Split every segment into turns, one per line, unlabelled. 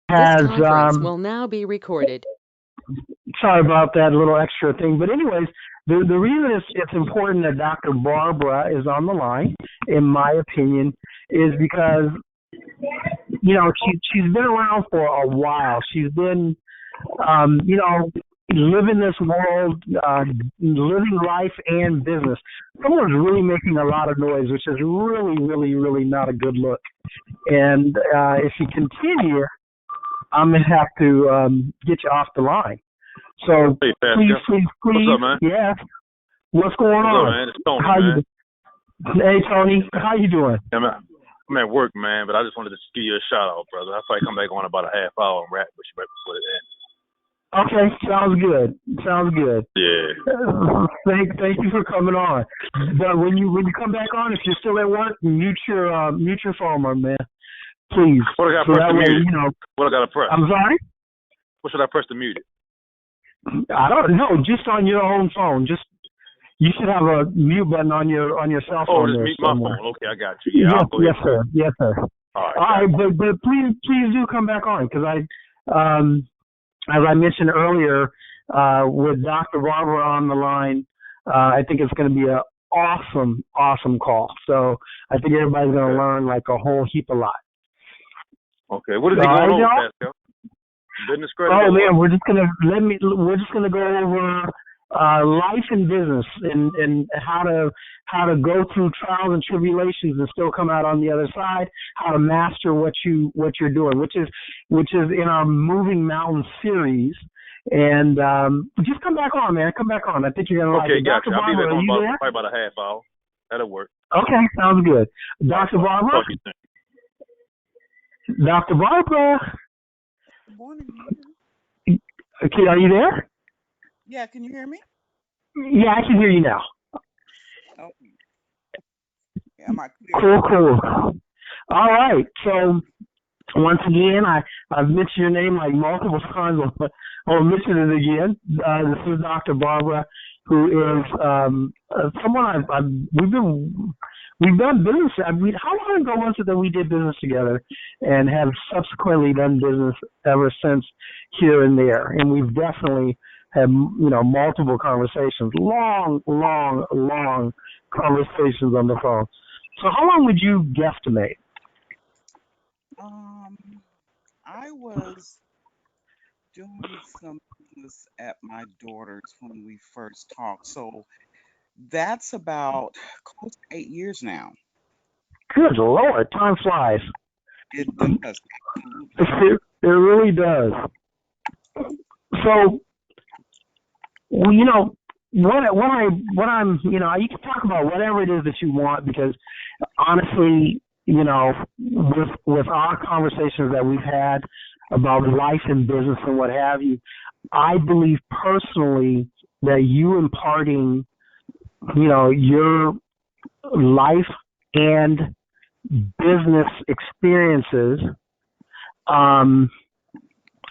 This
has,
conference will now be recorded.
sorry about that little extra thing, but anyways, the reason it's important that Dr. Barbara is on the line, in my opinion, is because, she's been around for a while. She's been, living this world, living life and business. Someone's really making a lot of noise, which is really, really, really not a good look. And if you continue, I'm going to have to get you off the line. So
Hey,
please,
Pastor.
please, please.
What's up, man?
Yeah. What's going
What's
on?
up, man? It's Tony,
How
man.
Hey, Tony. How you doing?
I'm at work, man, but I just wanted to give you a shout out, brother. I'll probably come back on about a half hour and rap with you right before the end.
Okay, sounds good. Sounds good.
Yeah.
Thank you for coming on. But when you come back on, if you're still at work, mute your phone, my man. Please.
What I got to
So
press
that
to
way,
mute it? What I got to press?
I'm sorry?
What should I press to mute it?
I don't know. Just on your own phone. You should have a mute button on your cell phone.
Oh, just mute my phone. Okay, I got you. Yeah,
yes,
I'll go ahead.
yes, sir. Yes, sir.
All
All
right,
right, but please do come back on, because as I mentioned earlier, with Dr. Barbara on the line, I think it's going to be an awesome call. So I think everybody's going to learn like a whole heap a lot.
Okay, what is he going over, Pascal? Business credit?
Oh man, we're just gonna go over life and business and how to go through trials and tribulations and still come out on the other side. How to master what you're doing, which is in our Moving Mountain series. And just come back on, man. Come back on. I think you're gonna like it.
Okay, gotcha.
Dr.
I'll be
Barbara,
back on
are you there?
probably about a half hour. That'll work.
Okay, sounds good. Dr. Barbara. Dr. Barbara.
Good morning.
Okay, are you there?
Yeah, can you hear me?
Yeah, I can hear you now.
Oh, yeah, am I clear?
Cool. All right. So once again, I've mentioned your name like multiple times. I'll mention it again. This is Dr. Barbara, who is someone we've done business. How long ago was it that we did business together, and have subsequently done business ever since, here and there. And we've definitely had multiple conversations, long conversations on the phone. So how long would you guesstimate?
I was doing some business at my daughter's when we first talked, so that's about close to 8 years now.
Good Lord, time flies.
It does.
It really does. So, what I'm, you can talk about whatever it is that you want, because honestly, with our conversations that we've had about life and business and what have you, I believe personally that you imparting, your life and business experiences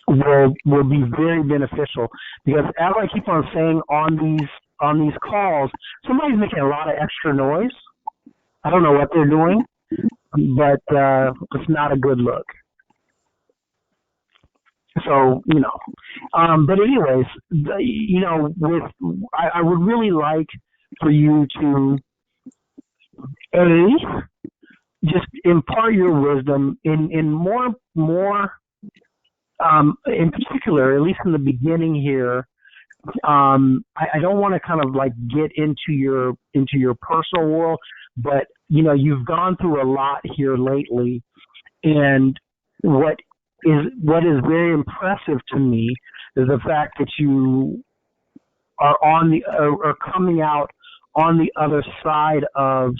will be very beneficial, because as I keep on saying on these calls, somebody's making a lot of extra noise. I don't know what they're doing, but it's not a good look. So, but anyways, I would really like for you to just impart your wisdom in more in particular, at least in the beginning here. I don't want to kind of like get into your personal world, but you've gone through a lot here lately, and what is very impressive to me is the fact that you are coming out on the other side of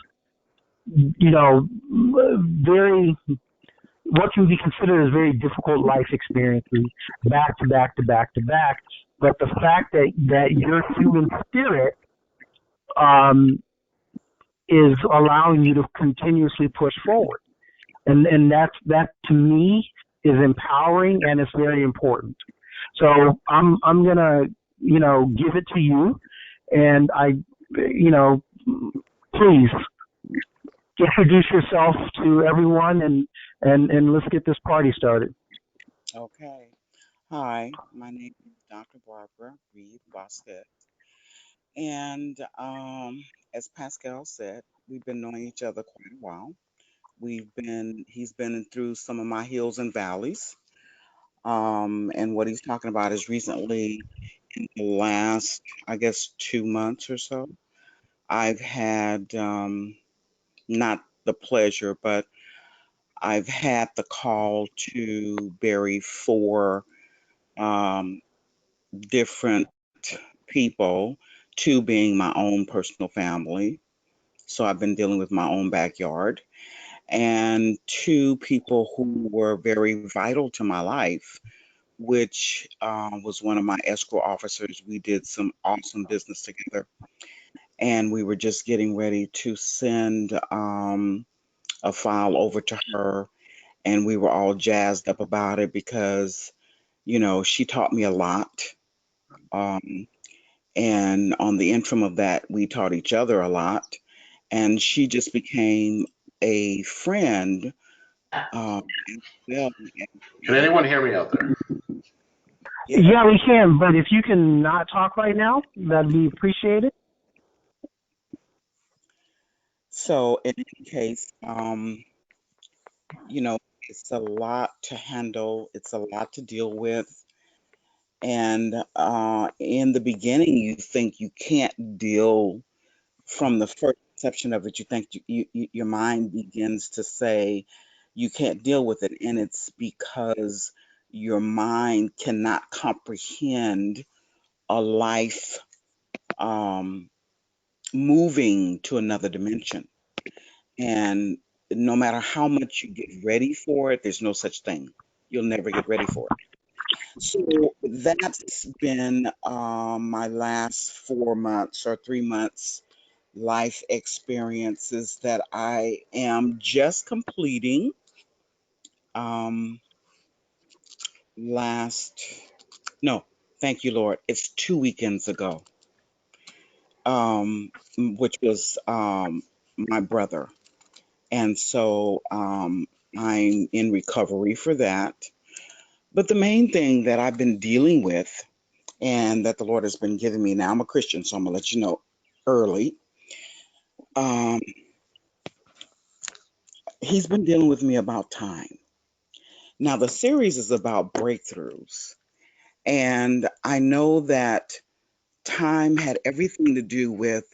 very, what can be considered as very difficult life experiences, back to back to back to back. But the fact that your human spirit is allowing you to continuously push forward, and that to me is empowering, and it's very important. So I'm gonna give it to you, and please introduce yourself to everyone, and let's get this party started.
Okay. Hi, my name is Dr. Barbara Reed Bosque. And as Pascal said, we've been knowing each other quite a while. He's been through some of my hills and valleys. And what he's talking about is recently, in the last, I guess, 2 months or so, I've had not the pleasure, but I've had the call to bury four um, different people, two being my own personal family. So I've been dealing with my own backyard, and two people who were very vital to my life, which was one of my escrow officers. We did some awesome business together, and we were just getting ready to send a file over to her, and we were all jazzed up about it because, she taught me a lot. Um, and on the interim of that, we taught each other a lot. And she just became a friend as well as
Can
a,
anyone hear me out there?
yeah.
Yeah, we can, but if you can not talk right now, that'd be appreciated.
So in any case, you know, it's a lot to handle. It's a lot to deal with. And in the beginning, you think you can't deal from the first perception of it. You think your mind begins to say you can't deal with it. And it's because your mind cannot comprehend a life um, moving to another dimension. And no matter how much you get ready for it, there's no such thing. You'll never get ready for it. So that's been my last 4 months or 3 months life experiences that I am just completing. Um, last, no, thank you, Lord. It's 2 weekends ago, which was my brother. And so I'm in recovery for that. But the main thing that I've been dealing with and that the Lord has been giving me now, I'm a Christian, so I'm going to let you know early. Um, he's been dealing with me about time. Now, the series is about breakthroughs. And I know that time had everything to do with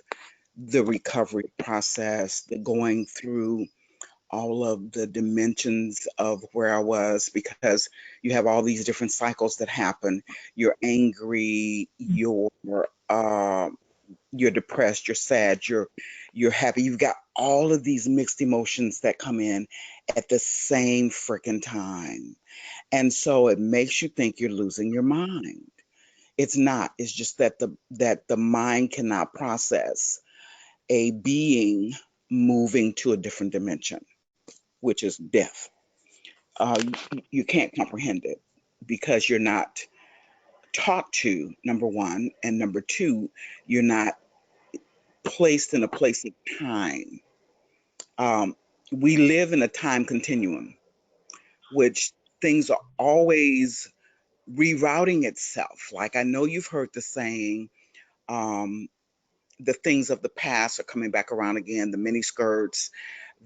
the recovery process, the going through all of the dimensions of where I was, because you have all these different cycles that happen. You're angry, you're depressed, you're sad, you're happy. You've got all of these mixed emotions that come in at the same freaking time. And so it makes you think you're losing your mind. It's not. It's just that the mind cannot process a being moving to a different dimension, which is death. You can't comprehend it because you're not taught to, number one, and number two, you're not placed in a place of time. Um, we live in a time continuum, which things are always rerouting itself. Like I know you've heard the saying, um, the things of the past are coming back around again. The mini skirts,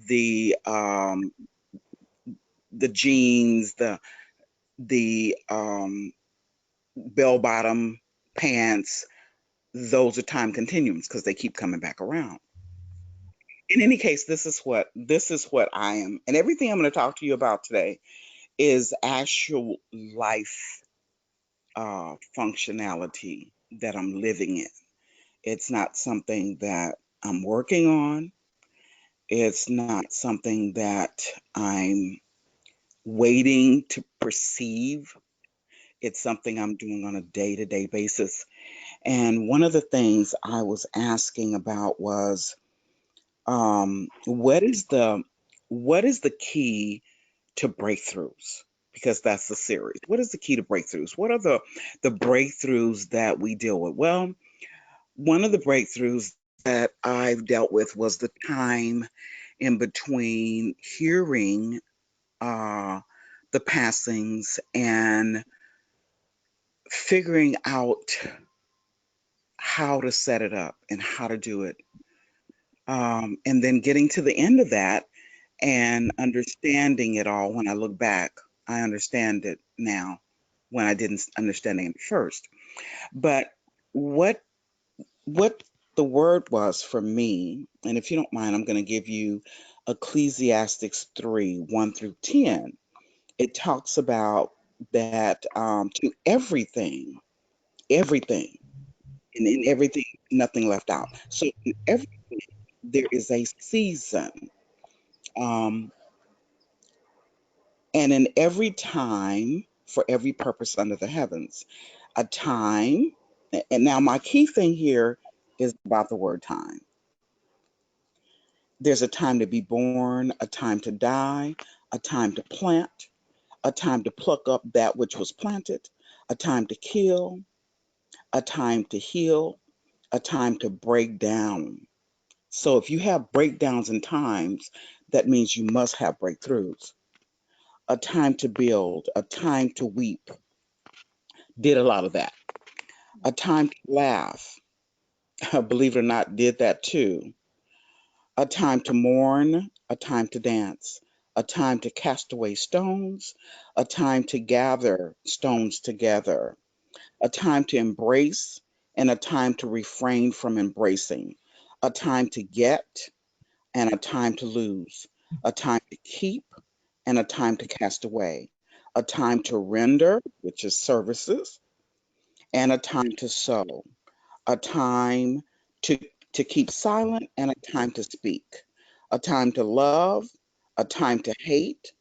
the jeans, the bell bottom pants. Those are time continuums because they keep coming back around. In any case, this is what I am, and everything I'm going to talk to you about today is actual life functionality that I'm living in. It's not something that I'm working on. It's not something that I'm waiting to perceive. It's something I'm doing on a day to day basis. And one of the things I was asking about was what is the key to breakthroughs? Because that's the series. What is the key to breakthroughs? What are the breakthroughs that we deal with? Well, one of the breakthroughs that I've dealt with was the time in between hearing uh, the passings and figuring out how to set it up and how to do it. And then getting to the end of that and understanding it all. When I look back, I understand it now when I didn't understand it at first. But what what the word was for me, and if you don't mind, I'm going to give you Ecclesiastes 3 1 through 10. It talks about that to everything, everything, and in everything, nothing left out. So in everything, there is a season. Um, and in every time, for every purpose under the heavens, a time. And now, my key thing here is about the word time. There's a time to be born, a time to die, a time to plant, a time to pluck up that which was planted, a time to kill, a time to heal, a time to break down. So if you have breakdowns in times, that means you must have breakthroughs. A time to build, a time to weep, did a lot of that. A time to laugh, believe it or not, did that too. A time to mourn, a time to dance, a time to cast away stones, a time to gather stones together, a time to embrace, and a time to refrain from embracing, a time to get, and a time to lose, a time to keep, and a time to cast away, a time to render, which is services, and a time to sow, a time to, to keep silent, and a time to speak, a time to love, a time to hate,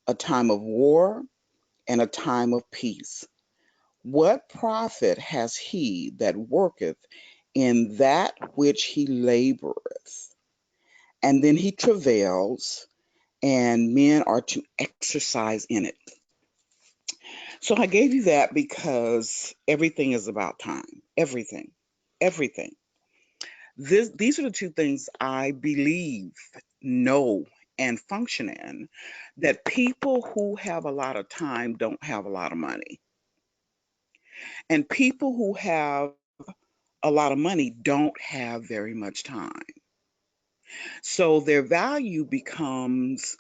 a time of war, and a time of peace. What profit has he that worketh in that which he laboreth? And then he travails, and men are to exercise in it. So I gave you that because everything is about time. Everything. Everything. These are the two things I believe, know, and function in, that people who have a lot of time don't have a lot of money. And people who have a lot of money don't have very much time. So their value becomes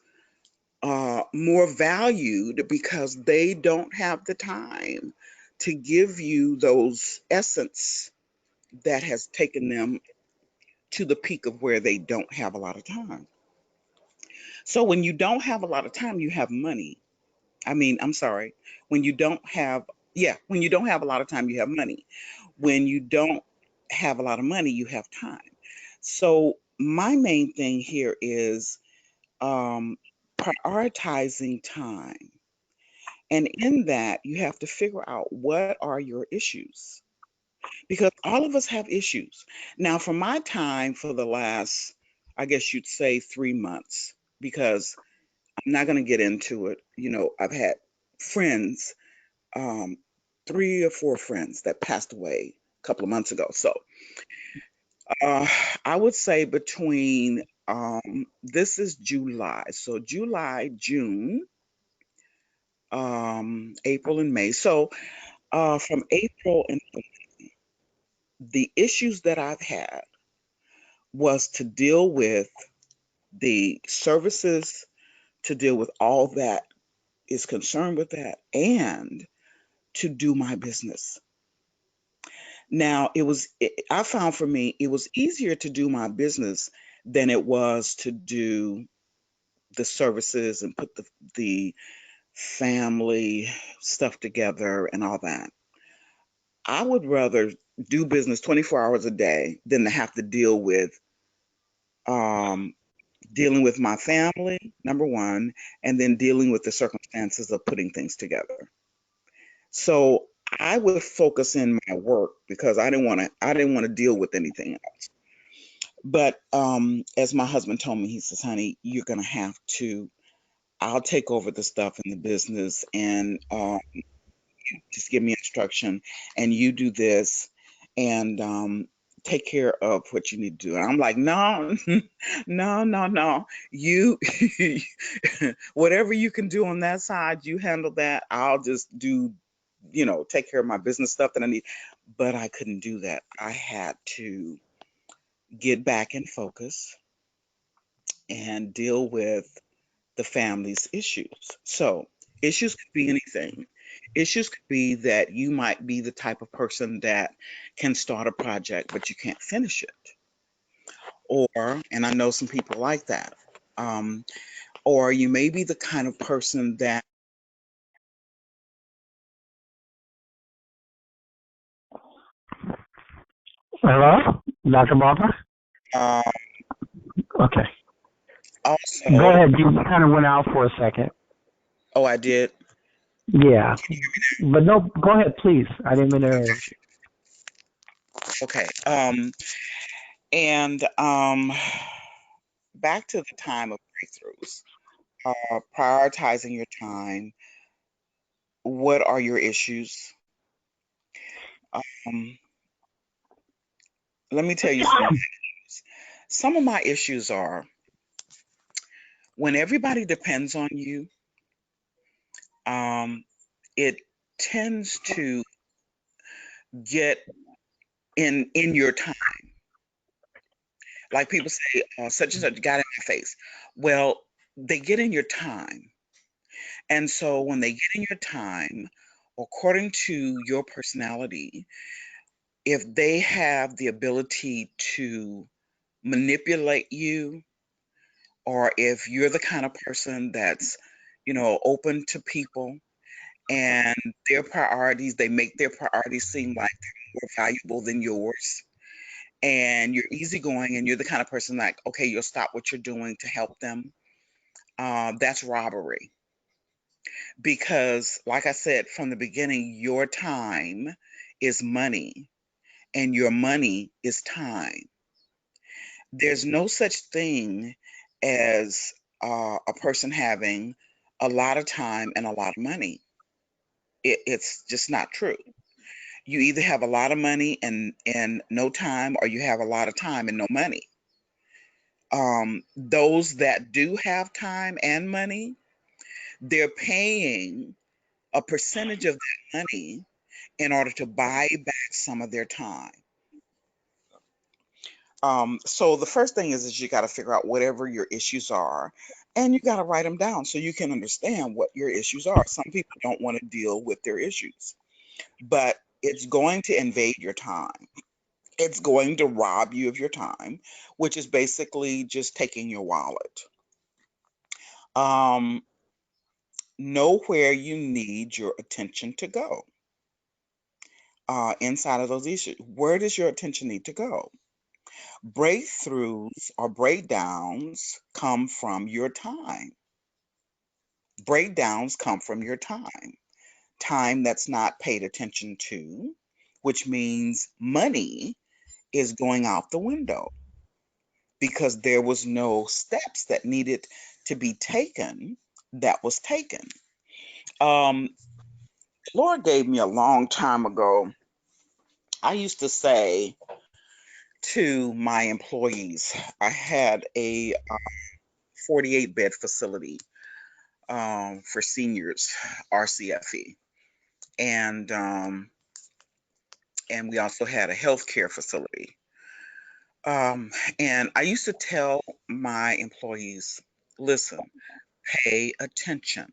more valued because they don't have the time to give you those essence that has taken them to the peak of where they don't have a lot of time. So when you don't have a lot of time, you have money. I mean, I'm sorry. When you don't have, yeah, when you don't have a lot of time, you have money. When you don't have a lot of money, you have time. So my main thing here is um, prioritizing time. And in that, you have to figure out what are your issues, because all of us have issues. Now, for my time for the last, I guess you'd say 3 months, because I'm not going to get into it. I've had friends, um, 3 or 4 friends that passed away a couple of months ago. So uh, I would say between, this is July. So July, June, April, and May. So from April, and the issues that I've had was to deal with the services, to deal with all that is concerned with that, and to do my business. Now, I found for me, it was easier to do my business than it was to do the services and put the family stuff together and all that. I would rather do business 24 hours a day than to have to um, dealing with my family, number one, and then dealing with the circumstances of putting things together. So I would focus in my work because I didn't want to deal with anything else. But as my husband told me, he says, "Honey, you're gonna have to. I'll take over the stuff in the business, and just give me instruction, and you do this, and take care of what you need to do. And I'm like, no, no, no, no. You, whatever you can do on that side, you handle that. I'll just do, take care of my business stuff that I need. But I couldn't do that. I had to get back in focus and deal with the family's issues. So, issues could be anything. Issues could be that you might be the type of person that can start a project, but you can't finish it. Or, and I know some people like that, um, or you may be the kind of person that,
Hello, Dr. Barbara.
uh,
Okay, go
also,
ahead. You kind of went out for a second.
oh, I did.
Yeah, but no, go ahead, please. I didn't mean to interrupt you.
Okay. And back to the time of breakthroughs, prioritizing your time. What are your issues? Um, Let me tell you some of my issues. Some of my issues are when everybody depends on you, um, it tends to get in your time. Like people say, such and such got in my face. Well, they get in your time. And so when they get in your time, according to your personality, if they have the ability to manipulate you, or if you're the kind of person that's, open to people and their priorities, they make their priorities seem like they're more valuable than yours. And you're easygoing and you're the kind of person like, okay, you'll stop what you're doing to help them. That's robbery. Because, like I said from the beginning, your time is money and your money is time. There's no such thing as a person having a lot of time and a lot of money. It's just not true. You either have a lot of money and no time, or you have a lot of time and no money. Those that do have time and money, they're paying a percentage of that money in order to buy back some of their time. So the first thing is you got to figure out whatever your issues are, and you got to write them down so you can understand what your issues are. Some people don't want to deal with their issues, but it's going to invade your time. It's going to rob you of your time, which is basically just taking your wallet. Um, Know where you need your attention to go inside of those issues. Where does your attention need to go? Breakthroughs or breakdowns come from your time. Breakdowns come from your time. Time that's not paid attention to, which means money is going out the window because there was no steps that needed to be taken that was taken. Um, Lord gave me a long time ago. I used to say to my employees, I had a 48 bed facility for seniors, RCFE, and and we also had a healthcare facility. And I used to tell my employees, listen, pay attention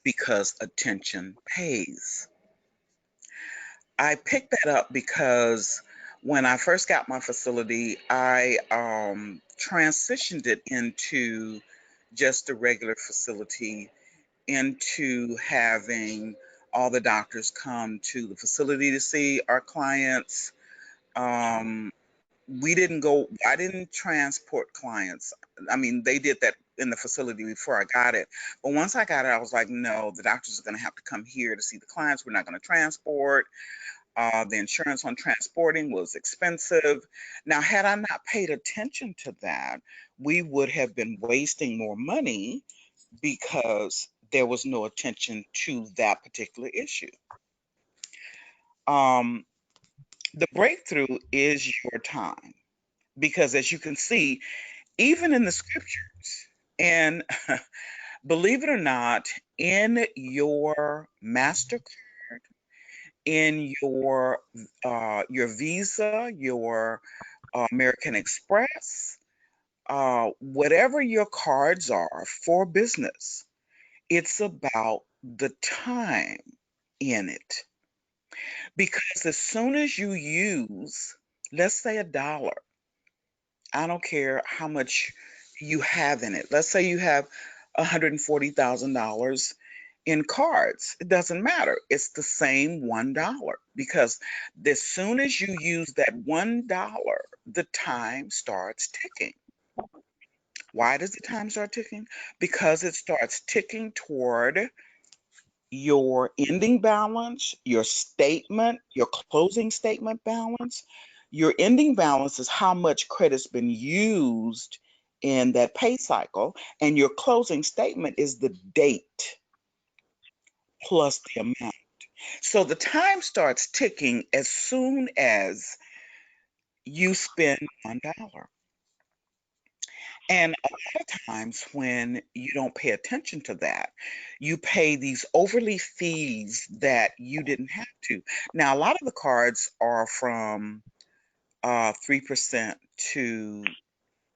because attention pays. I picked that up because when I first got my facility, I transitioned it into just a regular facility, into having all the doctors come to the facility to see our clients. Um, I didn't transport clients. I mean, they did that in the facility before I got it. But once I got it, I was like, no, the doctors are going to have to come here to see the clients. We're not going to transport. The insurance on transporting was expensive. Now, had I not paid attention to that, we would have been wasting more money because there was no attention to that particular issue. Um, The breakthrough is your time. Because as you can see, even in the scriptures, and believe it or not, in your MasterCard, in your Visa, your American Express, whatever your cards are for business, it's about the time in it. Because as soon as you use, let's say $1, I don't care how much you have in it. Let's say you have $140,000 in cards. It doesn't matter. It's the same $1 because as soon as you use that $1, the time starts ticking. Why does the time start ticking? Because it starts ticking toward your ending balance, your statement, your closing statement balance. Your ending balance is how much credit's been used in that pay cycle, and your closing statement is the date plus the amount. So the time starts ticking as soon as you spend $1. And a lot of times when you don't pay attention to that, you pay these overly fees that you didn't have to. Now, a lot of the cards are from 3% to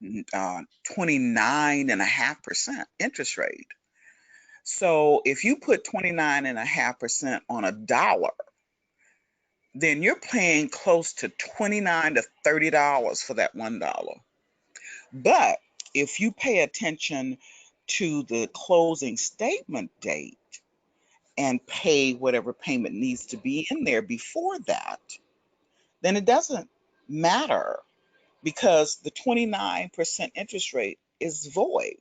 29.5% interest rate. So if you put 29.5% on $1, then you're paying close to $29 to $30 for that $1. But if you pay attention to the closing statement date and pay whatever payment needs to be in there before that, then it doesn't matter because the 29% interest rate is void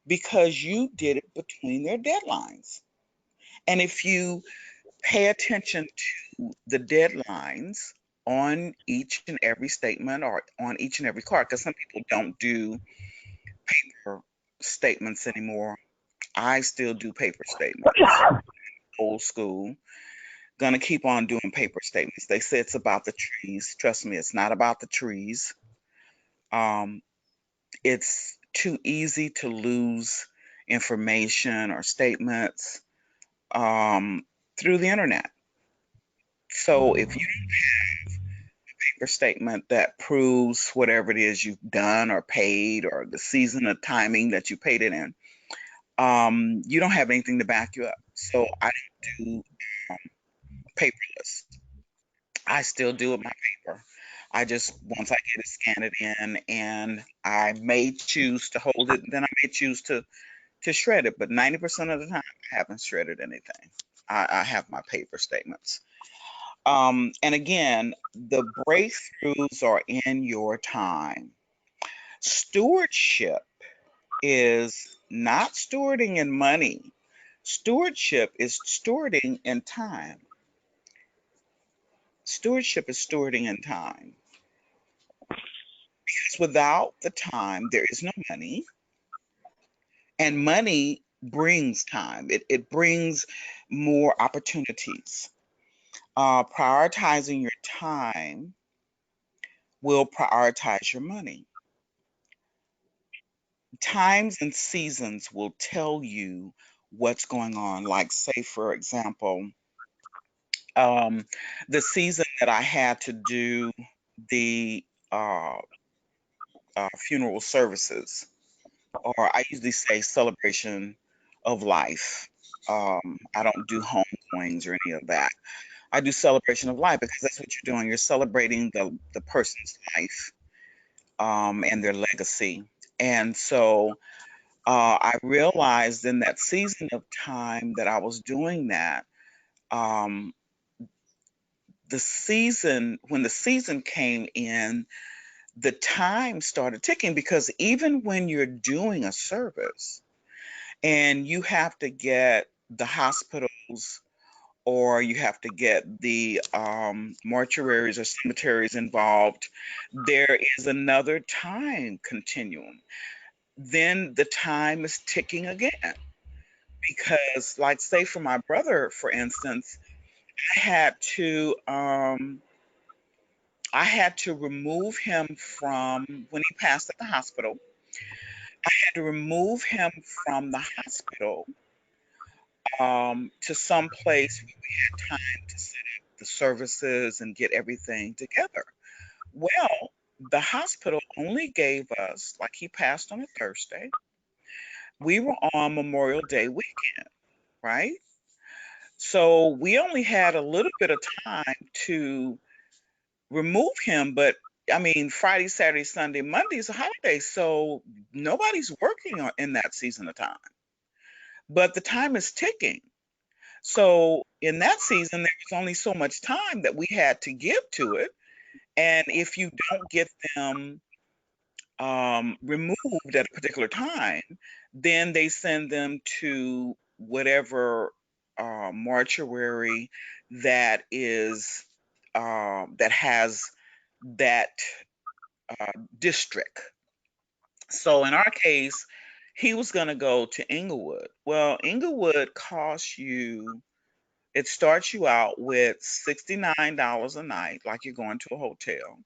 because you did it between their deadlines. And if you pay attention to the deadlines on each and every statement or on each and every card, because some people don't do paper statements anymore. I still do paper statements, old school. Gonna keep on doing paper statements. They say it's about the trees. Trust me, it's not about the trees. Um, it's too easy to lose information or statements um, through the internet. So if you paper statement that proves whatever it is you've done or paid or the season of timing that you paid it in, you don't have anything to back you up. So I don't do paperless. I still do it my paper. I just once I get it, scan it in, and I may choose to hold it. Then I may choose to shred it. But 90% of the time, I haven't shredded anything. I have my paper statements. And again, the breakthroughs are in your time. Stewardship is not stewarding in money. Stewardship is stewarding in time. Stewardship is stewarding in time. Because without the time, there is no money, and money brings time. It brings more opportunities. Prioritizing your time will prioritize your money. Times and seasons will tell you what's going on. Like, say, for example, um, the season that I had to do the uh, funeral services, or I usually say celebration of life. I don't do homegoings or any of that. I do celebration of life because that's what you're doing. You're celebrating the person's life and their legacy. And so I realized in that season of time that I was doing that, um, when the season came in, the time started ticking because even when you're doing a service and you have to get the hospitals or you have to get the mortuaries or cemeteries involved, there is another time continuum. Then the time is ticking again. Because, like, say, for my brother, for instance, I had to I had to remove him from when he passed at the hospital. I had to remove him from the hospital to some place where we had time to set up the services and get everything together. Well, the hospital only gave us, like he passed on a Thursday. We were on Memorial Day weekend, right? So we only had a little bit of time to remove him, but I mean, Friday, Saturday, Sunday, Monday is a holiday, so nobody's working in that season of time. But the time is ticking. So in that season, there was only so much time that we had to give to it. And if you don't get them removed at a particular time, then they send them to whatever mortuary that is that has that district. So in our case, he was going to go to Inglewood. Well, Inglewood costs you. It starts you out with $69 a night, like you're going to a hotel,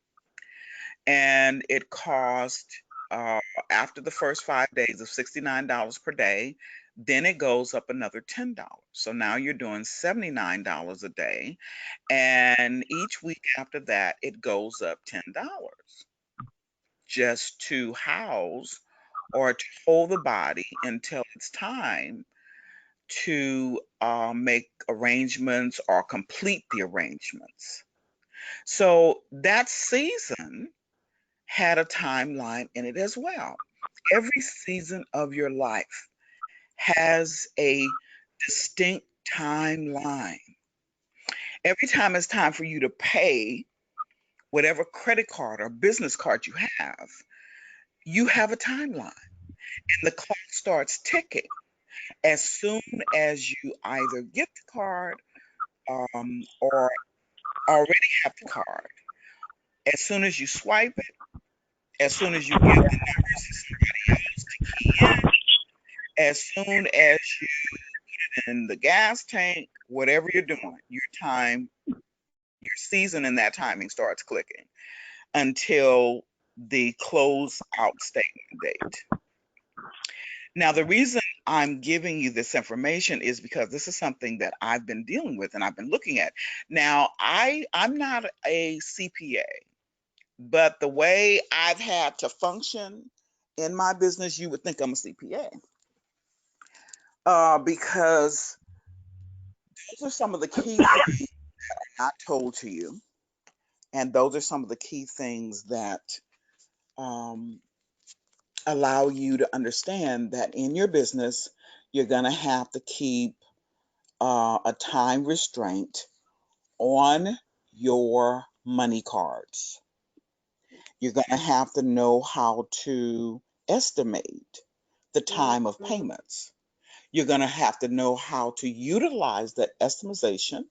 and it cost uh, after the first 5 days of $69 per day. Then it goes up another $10. So now you're doing $79 a day, and each week after that, it goes up $10 just to house or to hold the body until it's time to make arrangements or complete the arrangements. So that season had a timeline in it as well. Every season of your life has a distinct timeline. Every time it's time for you to pay whatever credit card or business card you have a timeline, and the clock starts ticking as soon as you either get the card or already have the card. As soon as you swipe it, as soon as you give the numbers to somebody else to key in, as soon as you in the gas tank, whatever you're doing, your season and that timing starts clicking until the close out statement date. Now, the reason I'm giving you this information is because this is something that I've been dealing with and I've been looking at. Now, I'm not a CPA, but the way I've had to function in my business, you would think I'm a CPA. Because those are some of the key things not told to you. And those are some of the key things that um, allow you to understand that in your business, you're going to have to keep a time restraint on your money cards. You're going to have to know how to estimate the time of payments. You're going to have to know how to utilize that estimation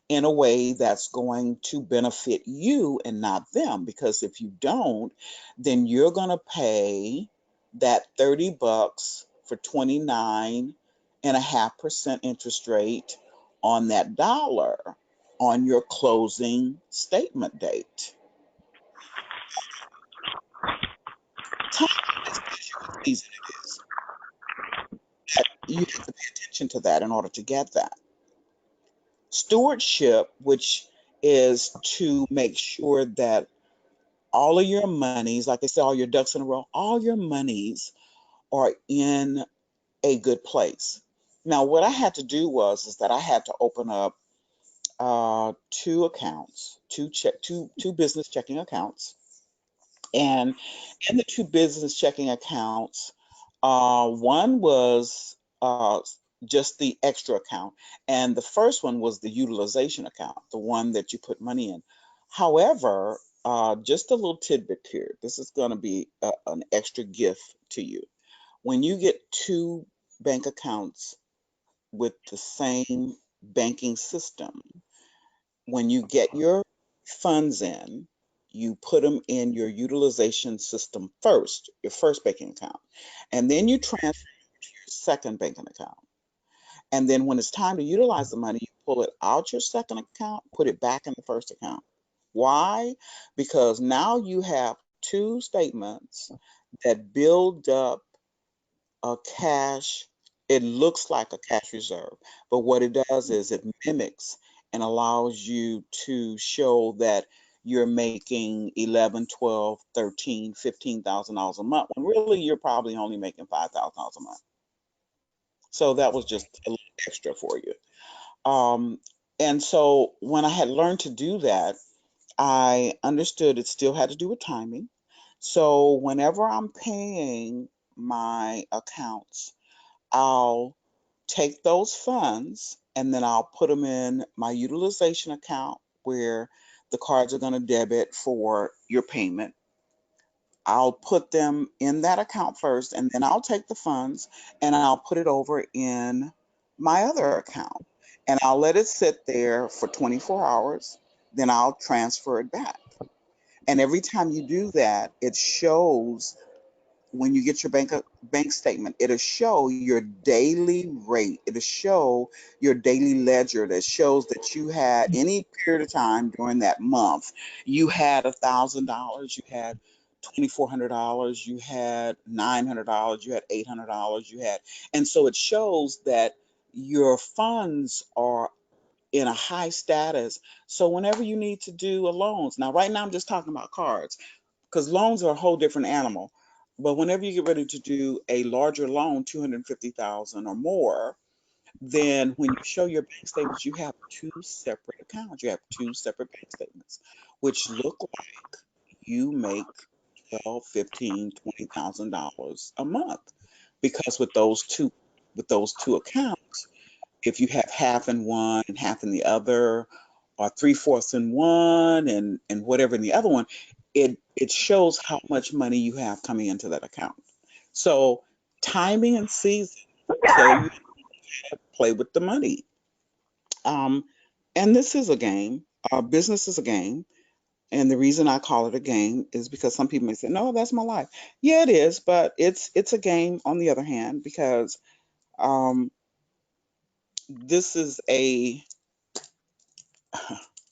in a way that's going to benefit you and not them. Because if you don't, then you're going to pay that $30 for 29.5% interest rate on that dollar on your closing statement date. Time is what season it is. You have to pay attention to that in order to get that. Stewardship, which is to make sure that all of your monies, like they say, all your ducks in a row, all your monies are in a good place. Now, what I had to do is that I had to open up two accounts, two business checking accounts, and in the two business checking accounts, one was just the extra account, and the first one was the utilization account, the one that you put money in. However, just a little tidbit here. This is going to be an extra gift to you. When you get two bank accounts with the same banking system, when you get your funds in, you put them in your utilization system first, your first banking account, and then you transfer to your second banking account. And then when it's time to utilize the money, you pull it out your second account, put it back in the first account. Why? Because now you have two statements that build up a cash. It looks like a cash reserve, but what it does is it mimics and allows you to show that you're making 11, 12, 13, $15,000 a month when really you're probably only making $5,000 a month. So that was just a little extra for you. Um, and so when I had learned to do that, I understood it still had to do with timing. So whenever I'm paying my accounts, I'll take those funds and then I'll put them in my utilization account where the cards are going to debit for your payment. I'll put them in that account first, and then I'll take the funds and I'll put it over in my other account. And I'll let it sit there for 24 hours. Then I'll transfer it back. And every time you do that, it shows when you get your bank statement, it'll show your daily rate. It'll show your daily ledger that shows that you had any period of time during that month. You had $1,000, you had $2,400, you had $900, you had $800, you had, and so it shows that your funds are in a high status. So whenever you need to do a loans, now right now I'm just talking about cards because loans are a whole different animal. But whenever you get ready to do a larger loan, 250,000 or more, then when you show your bank statements, you have two separate accounts. You have two separate bank statements, which look like you make 12, 15, $20,000 a month. Because with those two accounts, if you have half in one and half in the other, or three-fourths in one and whatever in the other one, it shows how much money you have coming into that account. So timing and season tell you to play with the money. Um, and this is a game. Business is a game. And the reason I call it a game is because some people may say, "No, that's my life." Yeah, it is, but it's a game on the other hand because um, this is a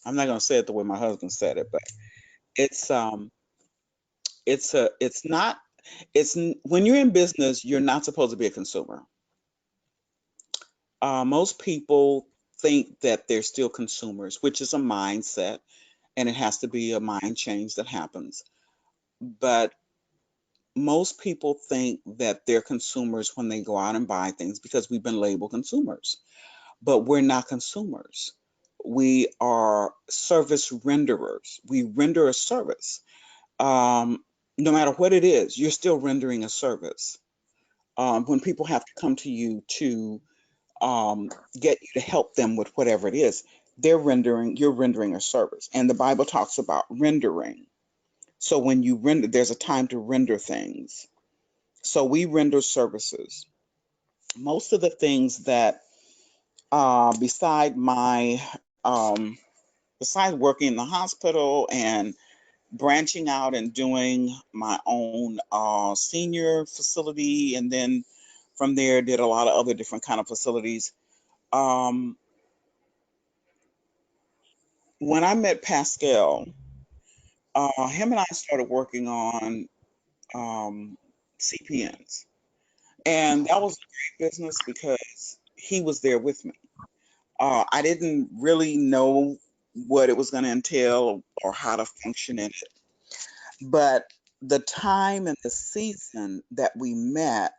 I'm not going to say it the way my husband said it, but it's it's not when you're in business, you're not supposed to be a consumer. Most people think that they're still consumers, which is a mindset, and it has to be a mind change that happens. But most people think that they're consumers when they go out and buy things because we've been labeled consumers, but we're not consumers. We are service renderers. We render a service. um, no matter what it is, you're still rendering a service. When people have to come to you to get you to help them with whatever it is, you're rendering a service. And the Bible talks about rendering. So when you render, there's a time to render things. So we render services. Most of the things that, beside my, besides working in the hospital and branching out and doing my own senior facility, and then from there did a lot of other different kind of facilities. Um, when I met Pascal, him and I started working on CPNs, and that was a great business because he was there with me. I didn't really know what it was going to entail or how to function in it, but the time and the season that we met,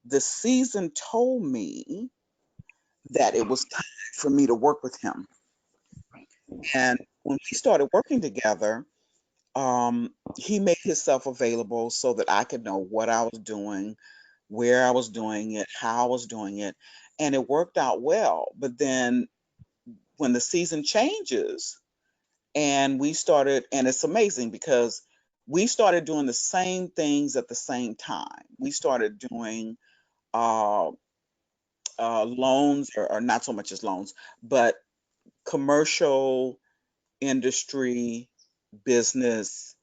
the season told me that it was time for me to work with him. And when we started working together, he made himself available so that I could know what I was doing, where I was doing it, how I was doing it. And it worked out well. But then when the season changes and it's amazing because we started doing the same things at the same time. We started doing uh, loans, or not so much as loans, but commercial industry, business,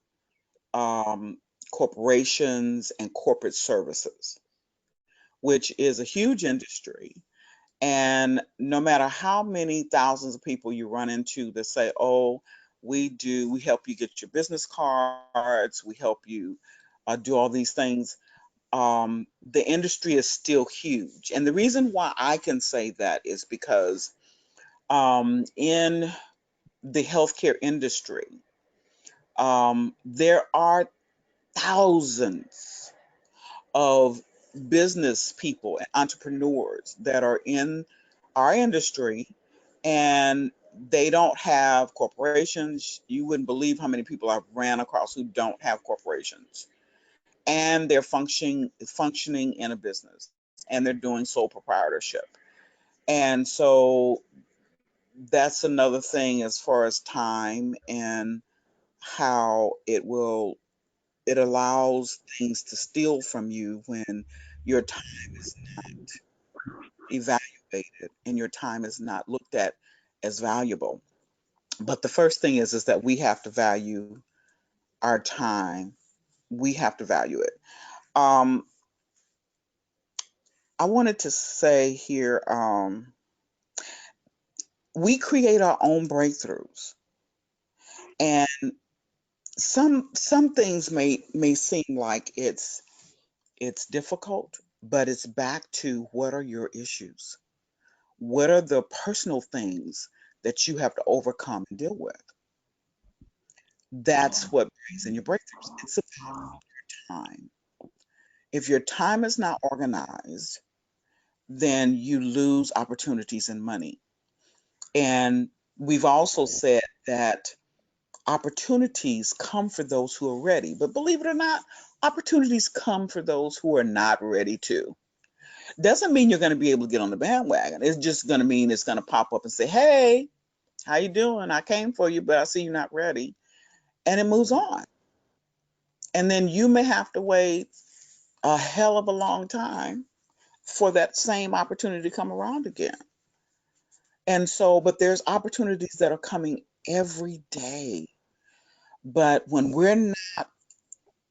um, corporations, and corporate services, which is a huge industry. And no matter how many thousands of people you run into that say, "Oh, We help you get your business cards. We help you do all these things. The industry is still huge. And the reason why I can say that is because in the healthcare industry, there are thousands of business people and entrepreneurs that are in our industry, and they don't have corporations. You wouldn't believe how many people I've ran across who don't have corporations, and they're functioning in a business, and they're doing sole proprietorship. And so that's another thing as far as time and how it allows things to steal from you when your time is evaluated and your time is not looked at as valuable. But the first thing is that we have to value our time. We have to value it. Um, I wanted to say here, we create our own breakthroughs, and some things may seem like it's difficult, but it's back to what are your issues? What are the personal things that you have to overcome and deal with? That's what brings in your breakthroughs. It's about time. If your time is not organized, then you lose opportunities and money. And we've also said that opportunities come for those who are ready. But believe it or not, opportunities come for those who are not ready too. Doesn't mean you're going to be able to get on the bandwagon. It's just going to mean it's going to pop up and say, "Hey, how you doing? I came for you, but I see you're not ready." And it moves on. And then you may have to wait a hell of a long time for that same opportunity to come around again. And so, but there's opportunities that are coming every day. But when we're not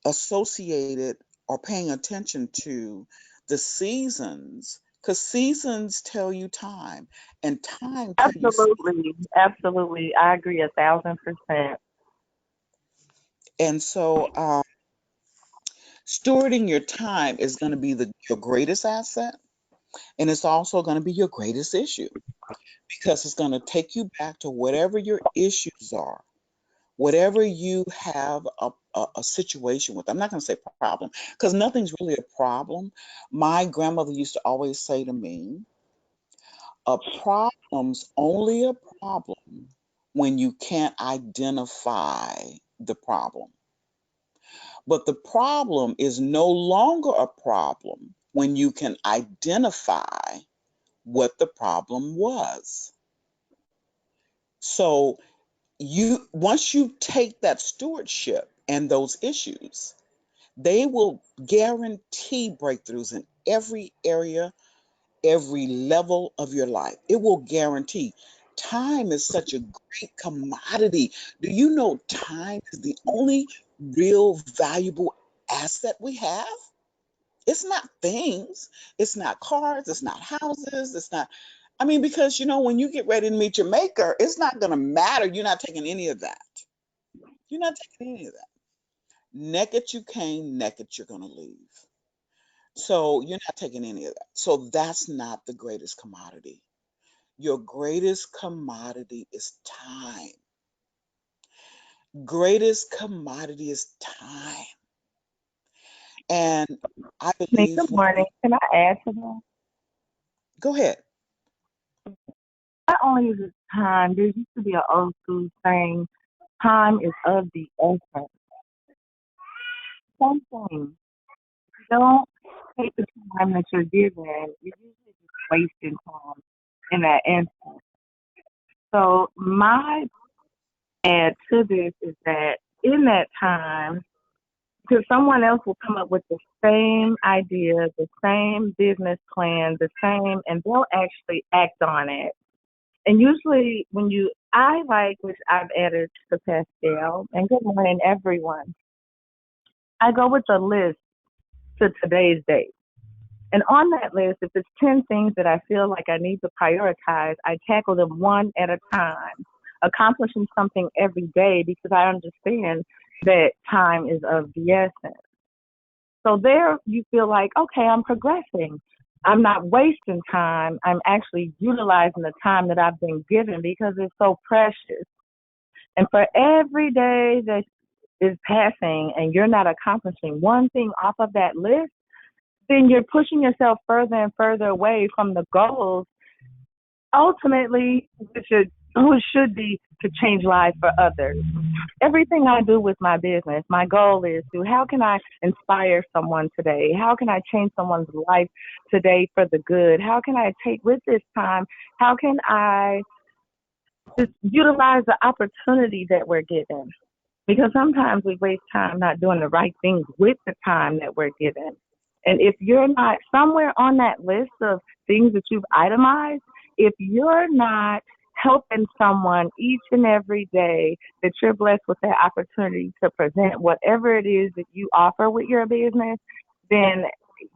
associated or paying attention to the seasons, because seasons tell you time, and time tell you.
Absolutely, absolutely. I agree 1,000%.
And so, stewarding your time is going to be your greatest asset, and it's also going to be your greatest issue because it's going to take you back to whatever your issues are, whatever you have a situation with. I'm not going to say problem because nothing's really a problem. My grandmother used to always say to me, a problem's only a problem when you can't identify the problem. But the problem is no longer a problem when you can identify what the problem was. So once you take that stewardship and those issues, they will guarantee breakthroughs in every area, every level of your life. It will guarantee. Time is such a great commodity. Do you know time is the only real valuable asset we have? It's not things, it's not cars, it's not houses, it's not, I mean, because when you get ready to meet your maker, it's not going to matter. You're not taking any of that. You're not taking any of that. Naked you came, naked you're going to leave. So you're not taking any of that. So that's not the greatest commodity. Your greatest commodity is time. Greatest commodity is time. And I believe,
Good morning. Can I add to that?
go ahead.
Not only is it time, there used to be an old school saying, time is of the essence. Same thing. Don't take the time that you're given. You're usually just wasting time in that instant. So my add to this is that in that time, because someone else will come up with the same idea, the same business plan, the same, and they'll actually act on it. And usually I like, which I've added to Pascal, and good morning, everyone. I go with a list to today's date. And on that list, if it's 10 things that I feel like I need to prioritize, I tackle them one at a time. accomplishing something every day because I understand that time is of the essence. So there you feel like, okay, I'm progressing. I'm not wasting time. I'm actually utilizing the time that I've been given because it's so precious. And for every day that is passing and you're not accomplishing one thing off of that list, then you're pushing yourself further and further away from the goals, ultimately, which should be to change lives for others. Everything I do with my business, my goal is to how can I inspire someone today? How can I change someone's life today for the good? How can I take with this time? How can I just utilize the opportunity that we're given? Because sometimes we waste time not doing the right things with the time that we're given. And if you're not somewhere on that list of things that you've itemized, if you're not helping someone each and every day that you're blessed with that opportunity to present whatever it is that you offer with your business, then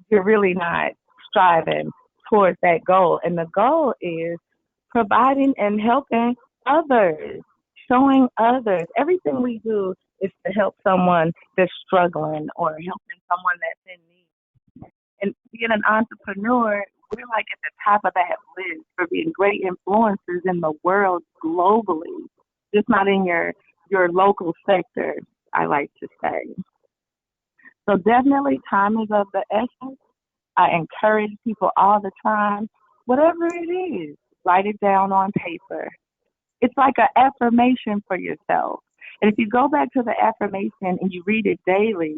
you're really not striving towards that goal. And the goal is providing and helping others, showing others. Everything we do is to help someone that's struggling or helping someone that's in need. And being an entrepreneur, we're like at the top of that list for being great influencers in the world globally, just not in your local sector, I like to say. So definitely time is of the essence. I encourage people all the time, whatever it is, write it down on paper. It's like an affirmation for yourself. And if you go back to the affirmation and you read it daily,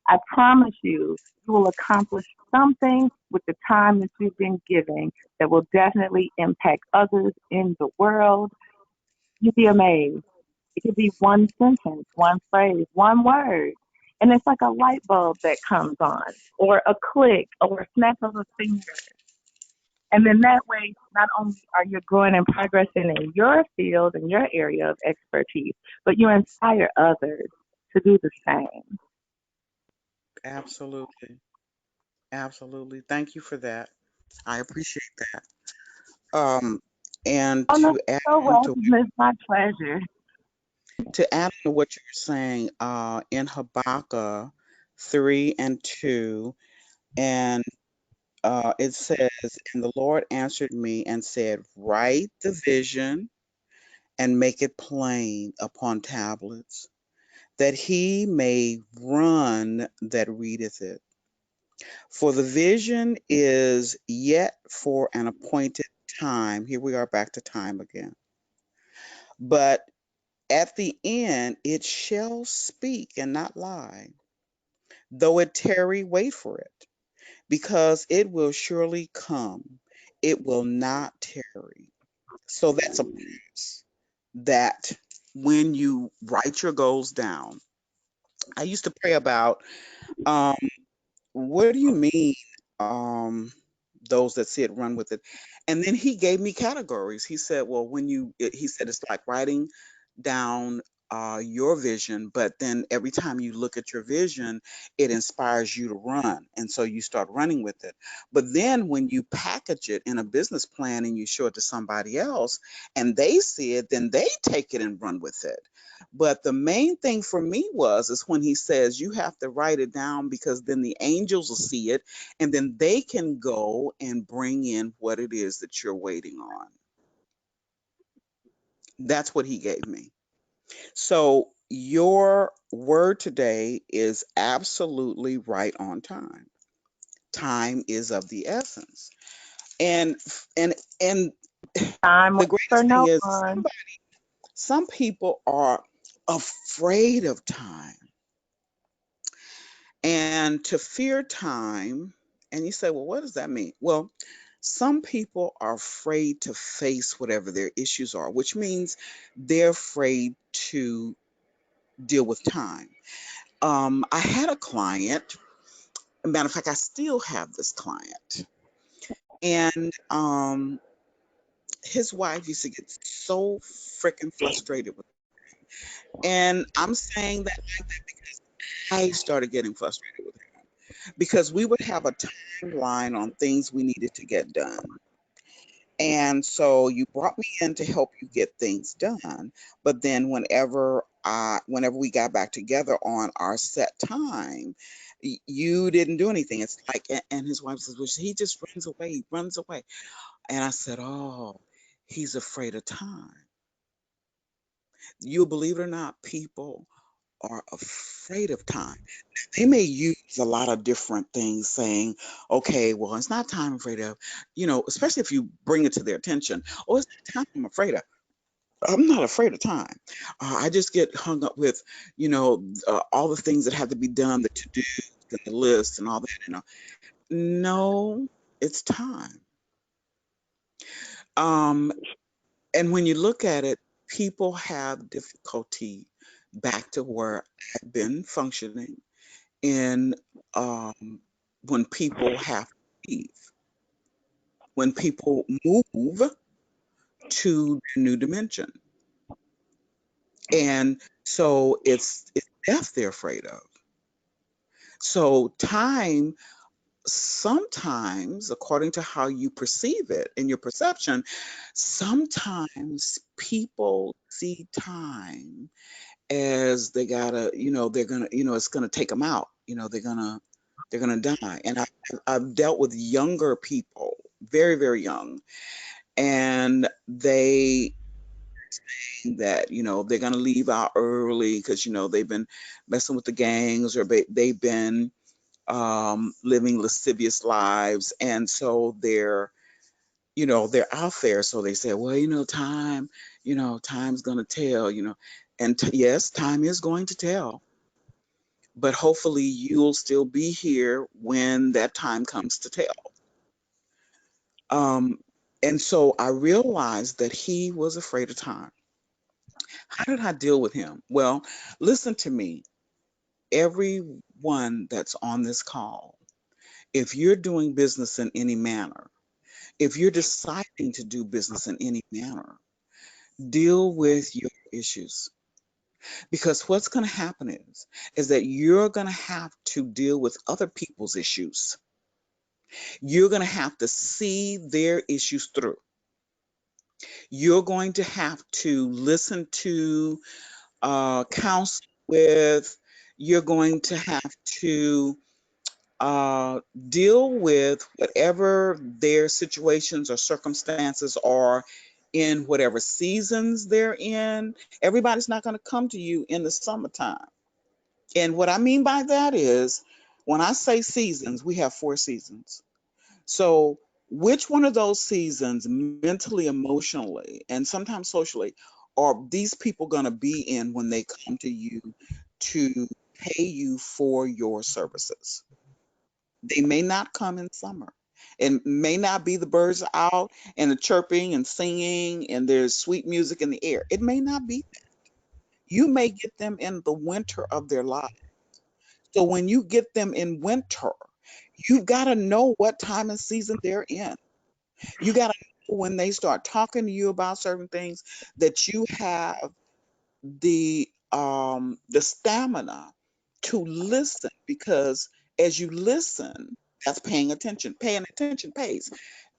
I promise you, you will accomplish something with the time that you've been giving that will definitely impact others in the world. You'd be amazed. It could be one sentence, one phrase, one word. And it's like a light bulb that comes on, or a click, or a snap of a finger. And then that way, not only are you growing and progressing in your field and your area of expertise, but you inspire others to do the same.
Absolutely. Absolutely. Thank you for that. I appreciate that. And
Oh, no, so welcome. It's my pleasure.
to add to what you're saying, in Habakkuk 3:2, and it says, "And the Lord answered me and said, Write the vision and make it plain upon tablets, that he may run that readeth it. For the vision is yet for an appointed time." Here we are back to time again. "But at the end it shall speak and not lie. Though it tarry, wait for it, because it will surely come. It will not tarry." So that's a promise that when you write your goals down, I used to pray about, um, what do you mean, um, those that see it run with it? And then he gave me categories. He said, well, he said it's like writing down your vision, but then every time you look at your vision, it inspires you to run. And so you start running with it. But then when you package it in a business plan and you show it to somebody else and they see it, then they take it and run with it. But the main thing for me is when he says you have to write it down, because then the angels will see it and then they can go and bring in what it is that you're waiting on. That's what he gave me. So your word today is absolutely right on time. Time is of the essence. And and
Time
the
waits for
greatest thing
no
is
one.
some people are afraid of time. And to fear time, and you say, well, what does that mean? Well, some people are afraid to face whatever their issues are, which means they're afraid to deal with time. I had a client, matter of fact, I still have this client, and his wife used to get so freaking frustrated with, and I'm saying that like that because I started getting frustrated with her because we would have a timeline on things we needed to get done. And so you brought me in to help you get things done. But then whenever we got back together on our set time, you didn't do anything. It's like, and his wife says, well, he just runs away, he runs away. And I said, oh, he's afraid of time. You believe it or not, people are afraid of time. They may use a lot of different things saying, okay, well, it's not time I'm afraid of, especially if you bring it to their attention. Oh, it's not time I'm afraid of. I'm not afraid of time. I just get hung up with, all the things that have to be done, the to-dos and the list and all that. No, it's time. Um, and when you look at it, people have difficulty back to where I've been functioning in um, when people have to leave, when people move to the new dimension. And so it's death they're afraid of. So time sometimes, according to how you perceive it in your perception, sometimes people see time as they gotta, they're gonna, it's gonna take them out. They're gonna die. And I've dealt with younger people, very, very young, and they that they're going to leave out early because they've been messing with the gangs, or they've been living lascivious lives, and so they're out there. So they say, well, time's going to tell, and yes, time is going to tell, but hopefully you'll still be here when that time comes to tell. um and so I realized that he was afraid of time. How did I deal with him? Well, listen to me, everyone that's on this call. If you're doing business in any manner, if you're deciding to do business in any manner, deal with your issues. Because what's going to happen is that you're going to have to deal with other people's issues. You're going to have to see their issues through. You're going to have to listen to, counsel with. You're going to have to uh, deal with whatever their situations or circumstances are in whatever seasons they're in. Everybody's not going to come to you in the summertime. And what I mean by that is, when I say seasons, we have 4 seasons. So, which one of those seasons, mentally, emotionally, and sometimes socially, are these people going to be in when they come to you to pay you for your services? They may not come in summer. It may not be the birds are out and the chirping and singing and there's sweet music in the air. It may not be. You may get them in the winter of their life. So when you get them in winter, you've got to know what time and season they're in. You got to know when they start talking to you about certain things, that you have the stamina to listen, because as you listen, that's paying attention. Paying attention pays,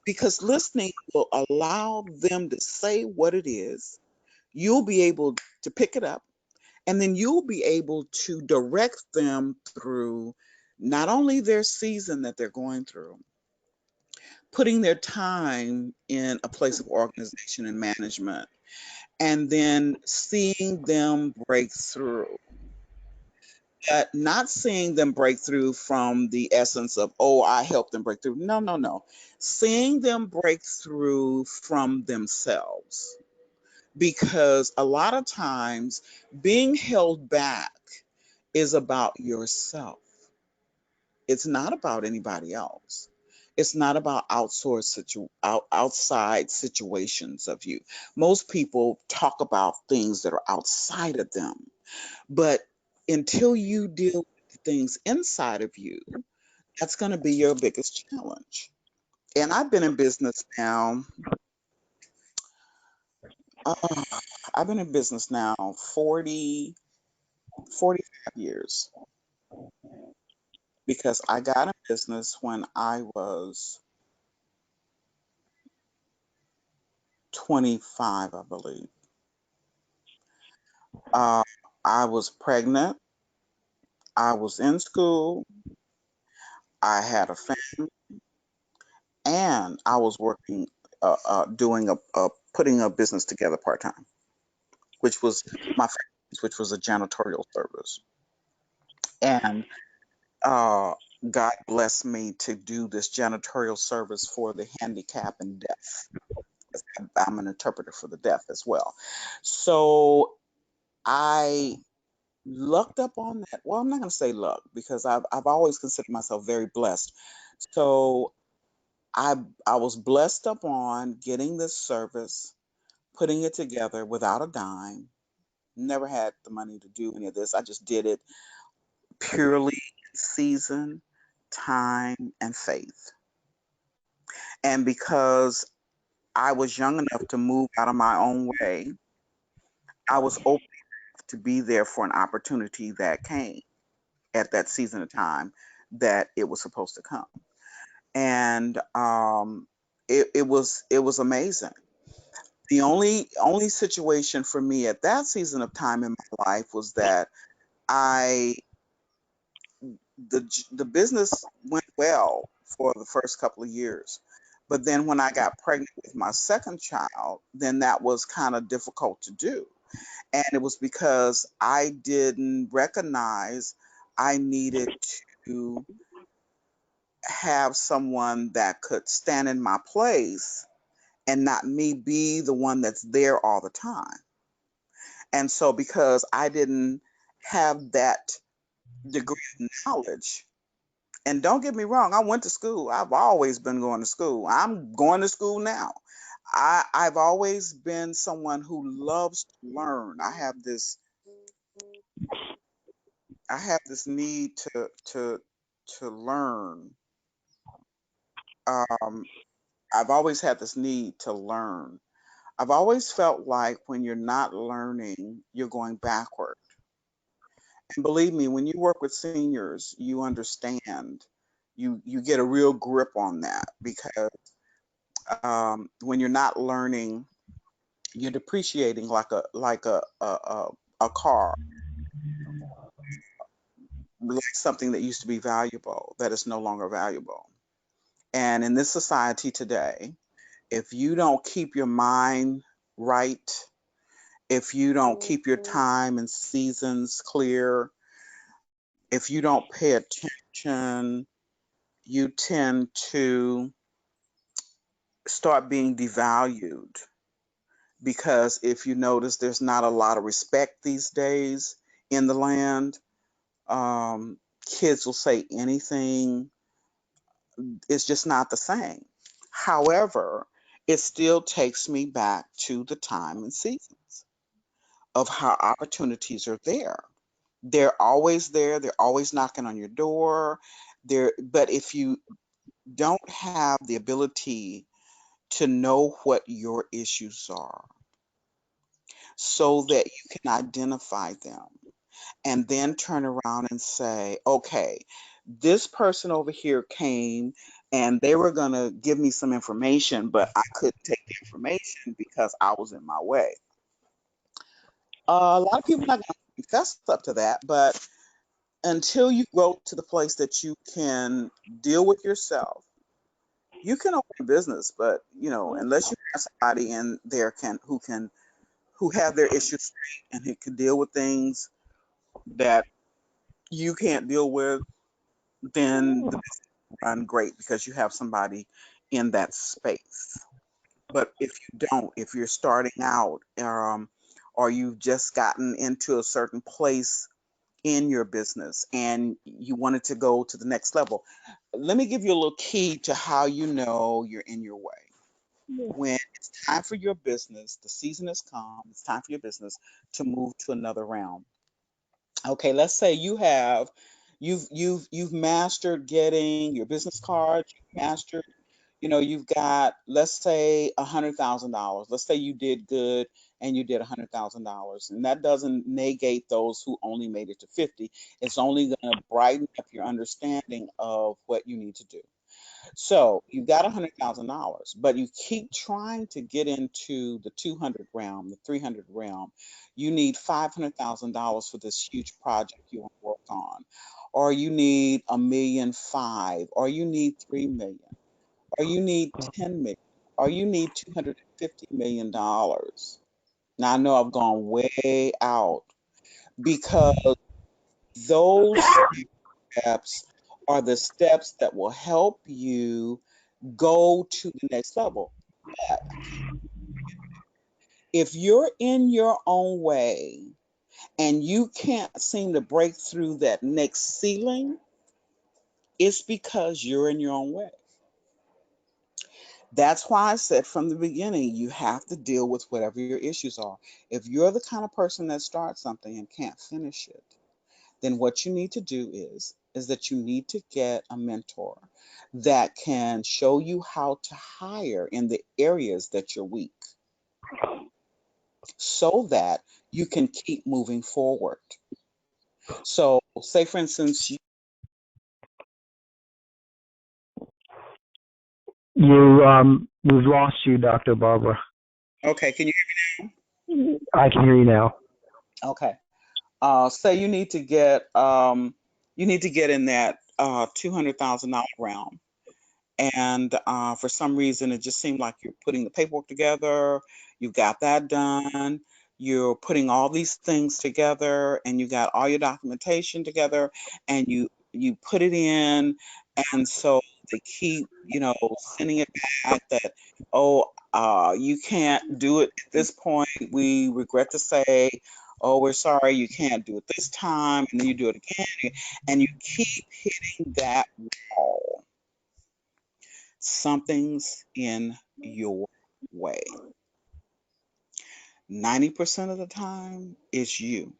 because listening will allow them to say what it is. You'll be able to pick it up, and then you'll be able to direct them through not only their season that they're going through, putting their time in a place of organization and management, and then seeing them break through. But not seeing them break through from the essence of, oh, I helped them break through. No, no, no. Seeing them break through from themselves. Because a lot of times being held back is about yourself. It's not about anybody else. It's not about outside situations of you. Most people talk about things that are outside of them, but until you deal with the things inside of you, that's going to be your biggest challenge. And I've been in business now. Uh, I've been in business now 45 years, because I got in business when I was 25, I believe. Uh, I was pregnant. I was in school. I had a family, and I was working, doing putting a business together part time, which was my family's, which was a janitorial service. And uh, God blessed me to do this janitorial service for the handicapped and deaf. I'm an interpreter for the deaf as well. So I lucked up on that. Well, I'm not going to say luck because I've always considered myself very blessed. So I I was blessed up on getting this service, putting it together without a dime. Never had the money to do any of this. I just did it purely season, time, and faith. And because I was young enough to move out of my own way, I was open to be there for an opportunity that came at that season of time that it was supposed to come. And it was amazing. The only situation for me at that season of time in my life was that I the business went well for the first couple of years. But then when I got pregnant with my second child, then that was kind of difficult to do. And it was because I didn't recognize I needed to have someone that could stand in my place and not me be the one that's there all the time. And so because I didn't have that degree of knowledge, and don't get me wrong, I went to school. I've always been going to school. I'm going to school now. I've always been someone who loves to learn. I have this need to learn. Um, I've always had this need to learn. I've always felt like when you're not learning, you're going backward. And believe me, when you work with seniors, you understand. You get a real grip on that because when you're not learning, you're depreciating like a car, like something that used to be valuable that is no longer valuable. And in this society today, if you don't keep your mind right, if you don't keep your time and seasons clear, if you don't pay attention, you tend to start being devalued. Because if you notice, there's not a lot of respect these days in the land. Um, Kids will say anything, it's just not the same. However, it still takes me back to the time and seasons of how opportunities are there. They're always there, they're always knocking on your door. But if you don't have the ability to know what your issues are so that you can identify them and then turn around and say, okay, this person over here came and they were going to give me some information, but I couldn't take the information because I was in my way. A lot of people are not going to confess up to that, but until you go to the place that you can deal with yourself, you can open a business, but unless you have somebody in there who have their issues straight and who can deal with things that you can't deal with, then the business will run great because you have somebody in that space. But if you don't, if you're starting out, or you've just gotten into a certain place in your business and you wanted to go to the next level, let me give you a little key to how you know you're in your way. When it's time for your business, the season has come, it's time for your business to move to another realm. Okay, let's say you've mastered getting your business cards, you've mastered, you've got, let's say, $100,000. Let's say you did good and you did $100,000. And that doesn't negate those who only made it to 50. It's only going to brighten up your understanding of what you need to do. So you got $100,000, but you keep trying to get into the 200 realm, the 300 realm. You need $500,000 for this huge project you want to work on, or you need $1,500,000, or you need 3 million, or you need 10 million, or you need $250 million. Now I know I've gone way out because those steps are the steps that will help you go to the next level. But if you're in your own way and you can't seem to break through that next ceiling, it's because you're in your own way. That's why I said from the beginning, you have to deal with whatever your issues are. If you're the kind of person that starts something and can't finish it, then what you need to do is that you need to get a mentor that can show you how to hire in the areas that you're weak so that you can keep moving forward. So, say for instance,
We've lost you, Dr. Barbara.
okay, can you
I can hear you now.
okay. Say you need to get in that $200,000 realm. And for some reason, it just seemed like you're putting the paperwork together. You got that done. You're putting all these things together, and you got all your documentation together, and you put it in, and so they keep, sending it back that, oh, you can't do it at this point. We regret to say, oh, we're sorry, you can't do it this time, and then you do it again, and you keep hitting that wall. Something's in your way. 90% of the time, it's you.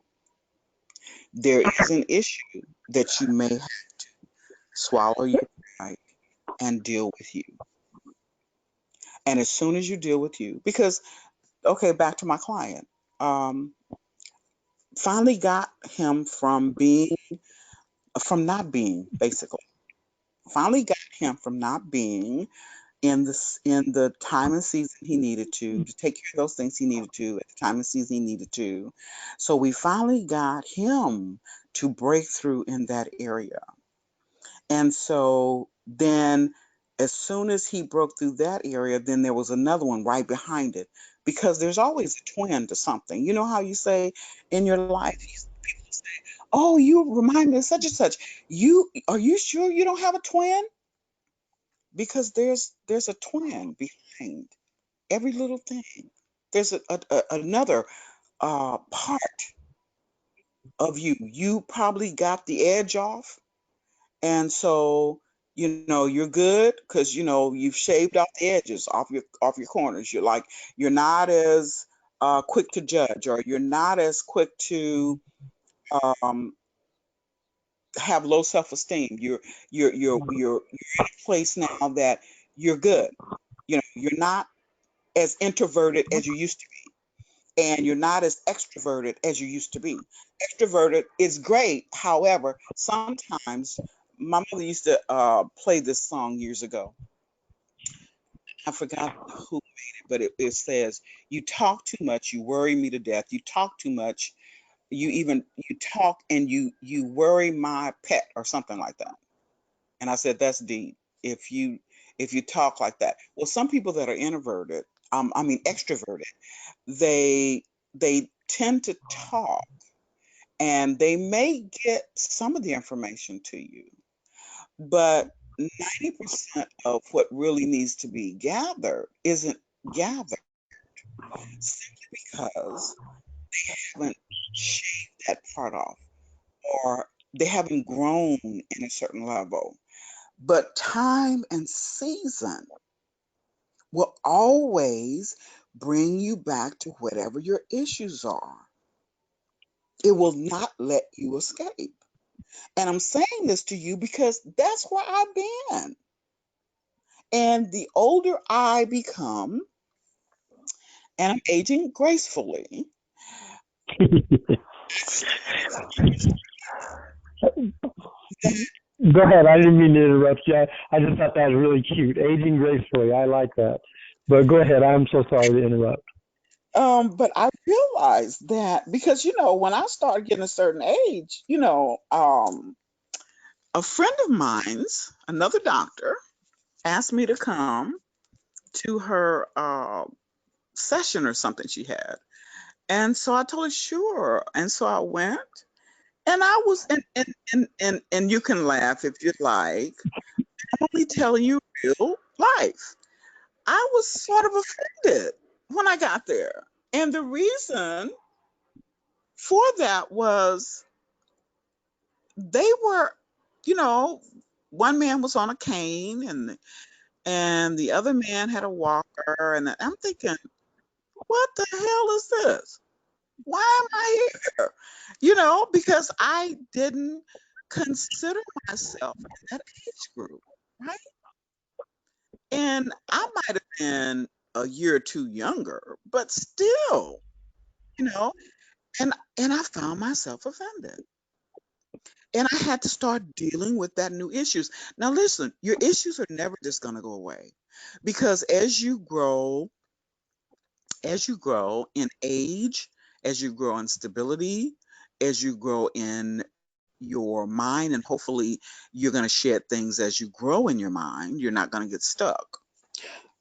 There is an issue that you may have to swallow your pride and deal with you. And as soon as you deal with you, because, okay, back to my client, um, finally got him from not being, basically, finally got him from not being in the time and season he needed to take care of those things he needed to at the time and season he needed to. So we finally got him to break through in that area. And so then as soon as he broke through that area, then there was another one right behind it because there's always a twin to something. You know how you say in your life, people say, "Oh, you remind me of such and such." Are you sure you don't have a twin? Because there's a twin behind every little thing. There's another part of you. You probably got the edge off, and so you're good because you've shaved off the edges off your corners. You're not as quick to judge, or you're not as quick to um, have low self-esteem. You're in a place now that you're good. You're not as introverted as you used to be, and you're not as extroverted as you used to be. Extroverted is great. However, sometimes my mother used to play this song years ago. I forgot who made it, but it says, "You talk too much, you worry me to death. You talk too much, you talk and you worry my pet," or something like that. And I said, "That's deep. If you if you talk like that." Well, some people that are introverted, I mean extroverted, they they tend to talk and they may get some of the information to you, but 90% of what really needs to be gathered isn't gathered simply because they haven't shaved that part off, or they haven't grown in a certain level. But time and season will always bring you back to whatever your issues are. It will not let you escape. And I'm saying this to you because that's where I've been. And the older I become, and I'm aging gracefully,
Go ahead. I didn't mean to interrupt you. I just thought that was really cute. Aging gracefully. I like that. But go ahead. I'm so sorry to interrupt.
But I realized that because, when I started getting a certain age, a friend of mine's, another doctor, asked me to come to her session or something she had. And so I told her, sure. And so I went, and I was, and you can laugh if you'd like. I'm only telling you real life. I was sort of offended when I got there. And the reason for that was they were, you know, one man was on a cane and the other man had a walker, and I'm thinking, what the hell is this? Why am I here? Because I didn't consider myself in that age group, right? And I might have been a year or two younger, but still, you know, and I found myself offended. And I had to start dealing with that new issues. Now listen, your issues are never just going to go away because as you grow in age, as you grow in stability, as you grow in your mind, and hopefully you're going to shed things as you grow in your mind, you're not going to get stuck.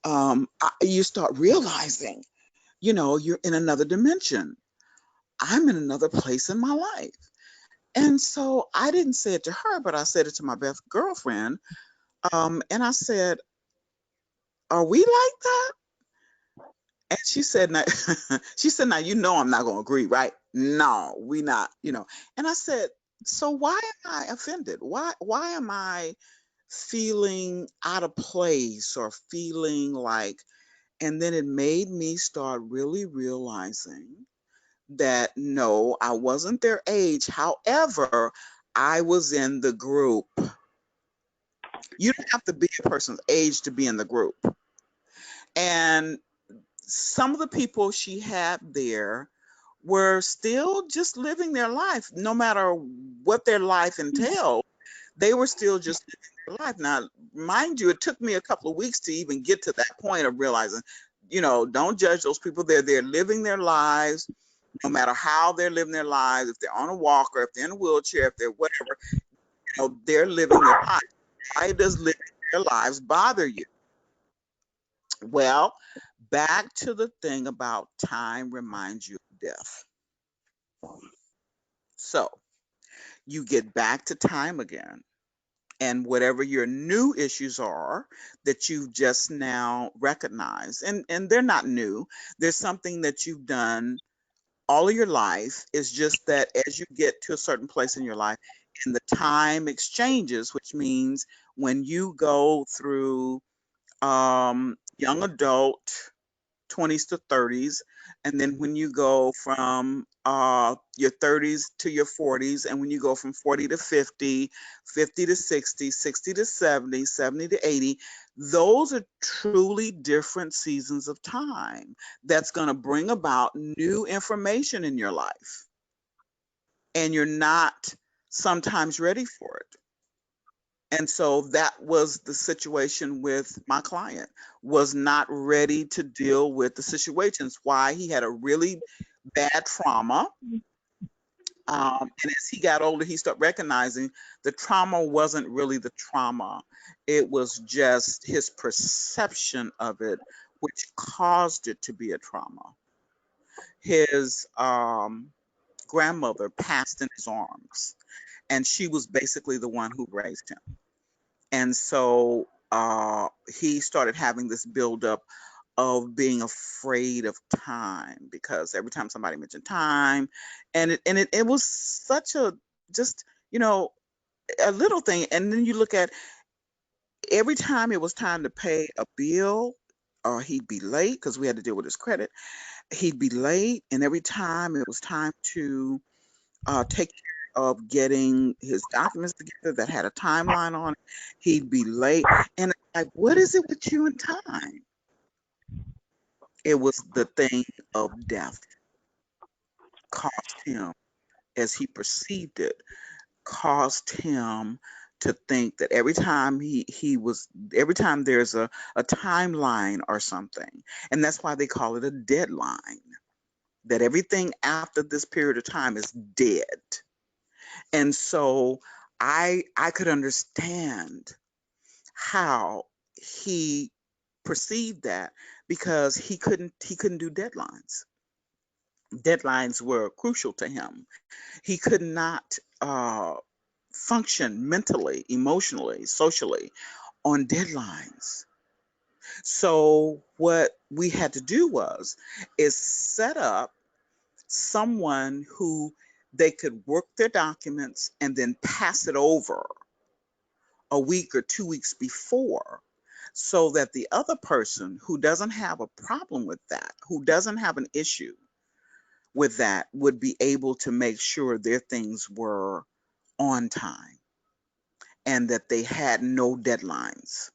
You start realizing, you're in another dimension. I'm in another place in my life. And so I didn't say it to her, but I said it to my best girlfriend. And I said, are we like that? And she said, now, she said, now, I'm not going to agree, right? No, we not. And I said, so why am I offended? Why am I feeling out of place or feeling like, and then it made me start really realizing that no, I wasn't their age. However, I was in the group. You don't have to be a person's age to be in the group. And some of the people she had there were still just living their life, no matter what their life entailed. They were still just living their life. Now, mind you, it took me a couple of weeks to even get to that point of realizing, don't judge those people. They're living their lives, no matter how they're living their lives. If they're on a walker, if they're in a wheelchair, if they're whatever, they're living their lives. Why does living their lives bother you? Well, back to the thing about time reminds you of death. So you get back to time again, and whatever your new issues are that you've just now recognized, and they're not new, there's something that you've done all of your life. Is just that as you get to a certain place in your life, and the time exchanges, which means when you go through young adult 20s to 30s, and then when you go from your 30s to your 40s, and when you go from 40 to 50, 50 to 60, 60 to 70, 70 to 80, those are truly different seasons of time that's going to bring about new information in your life, and you're not sometimes ready for it. And so that was the situation with my client, was not ready to deal with the situations. Why? He had a really bad trauma. And as he got older, he started recognizing the trauma wasn't really the trauma. It was just his perception of it, which caused it to be a trauma. His grandmother passed in his arms, and she was basically the one who raised him. And so he started having this buildup of being afraid of time, because every time somebody mentioned time, and it was such a just a little thing. And then you look at every time it was time to pay a bill, or he'd be late because we had to deal with his credit. He'd be late, and every time it was time to take care of getting his documents together that had a timeline on it, he'd be late. And it's like, what is it with you and time? It was the thing of death caused him, as he perceived it, caused him to think that every time every time there's a timeline or something, and that's why they call it a deadline, that everything after this period of time is dead. And so I could understand how he perceived that, because he couldn't do deadlines. Deadlines were crucial to him. He could not function mentally, emotionally, socially on deadlines. So what we had to do is set up someone who they could work their documents and then pass it over a week or 2 weeks before, so that the other person who doesn't have a problem with that, who doesn't have an issue with that, would be able to make sure their things were on time and that they had no deadlines.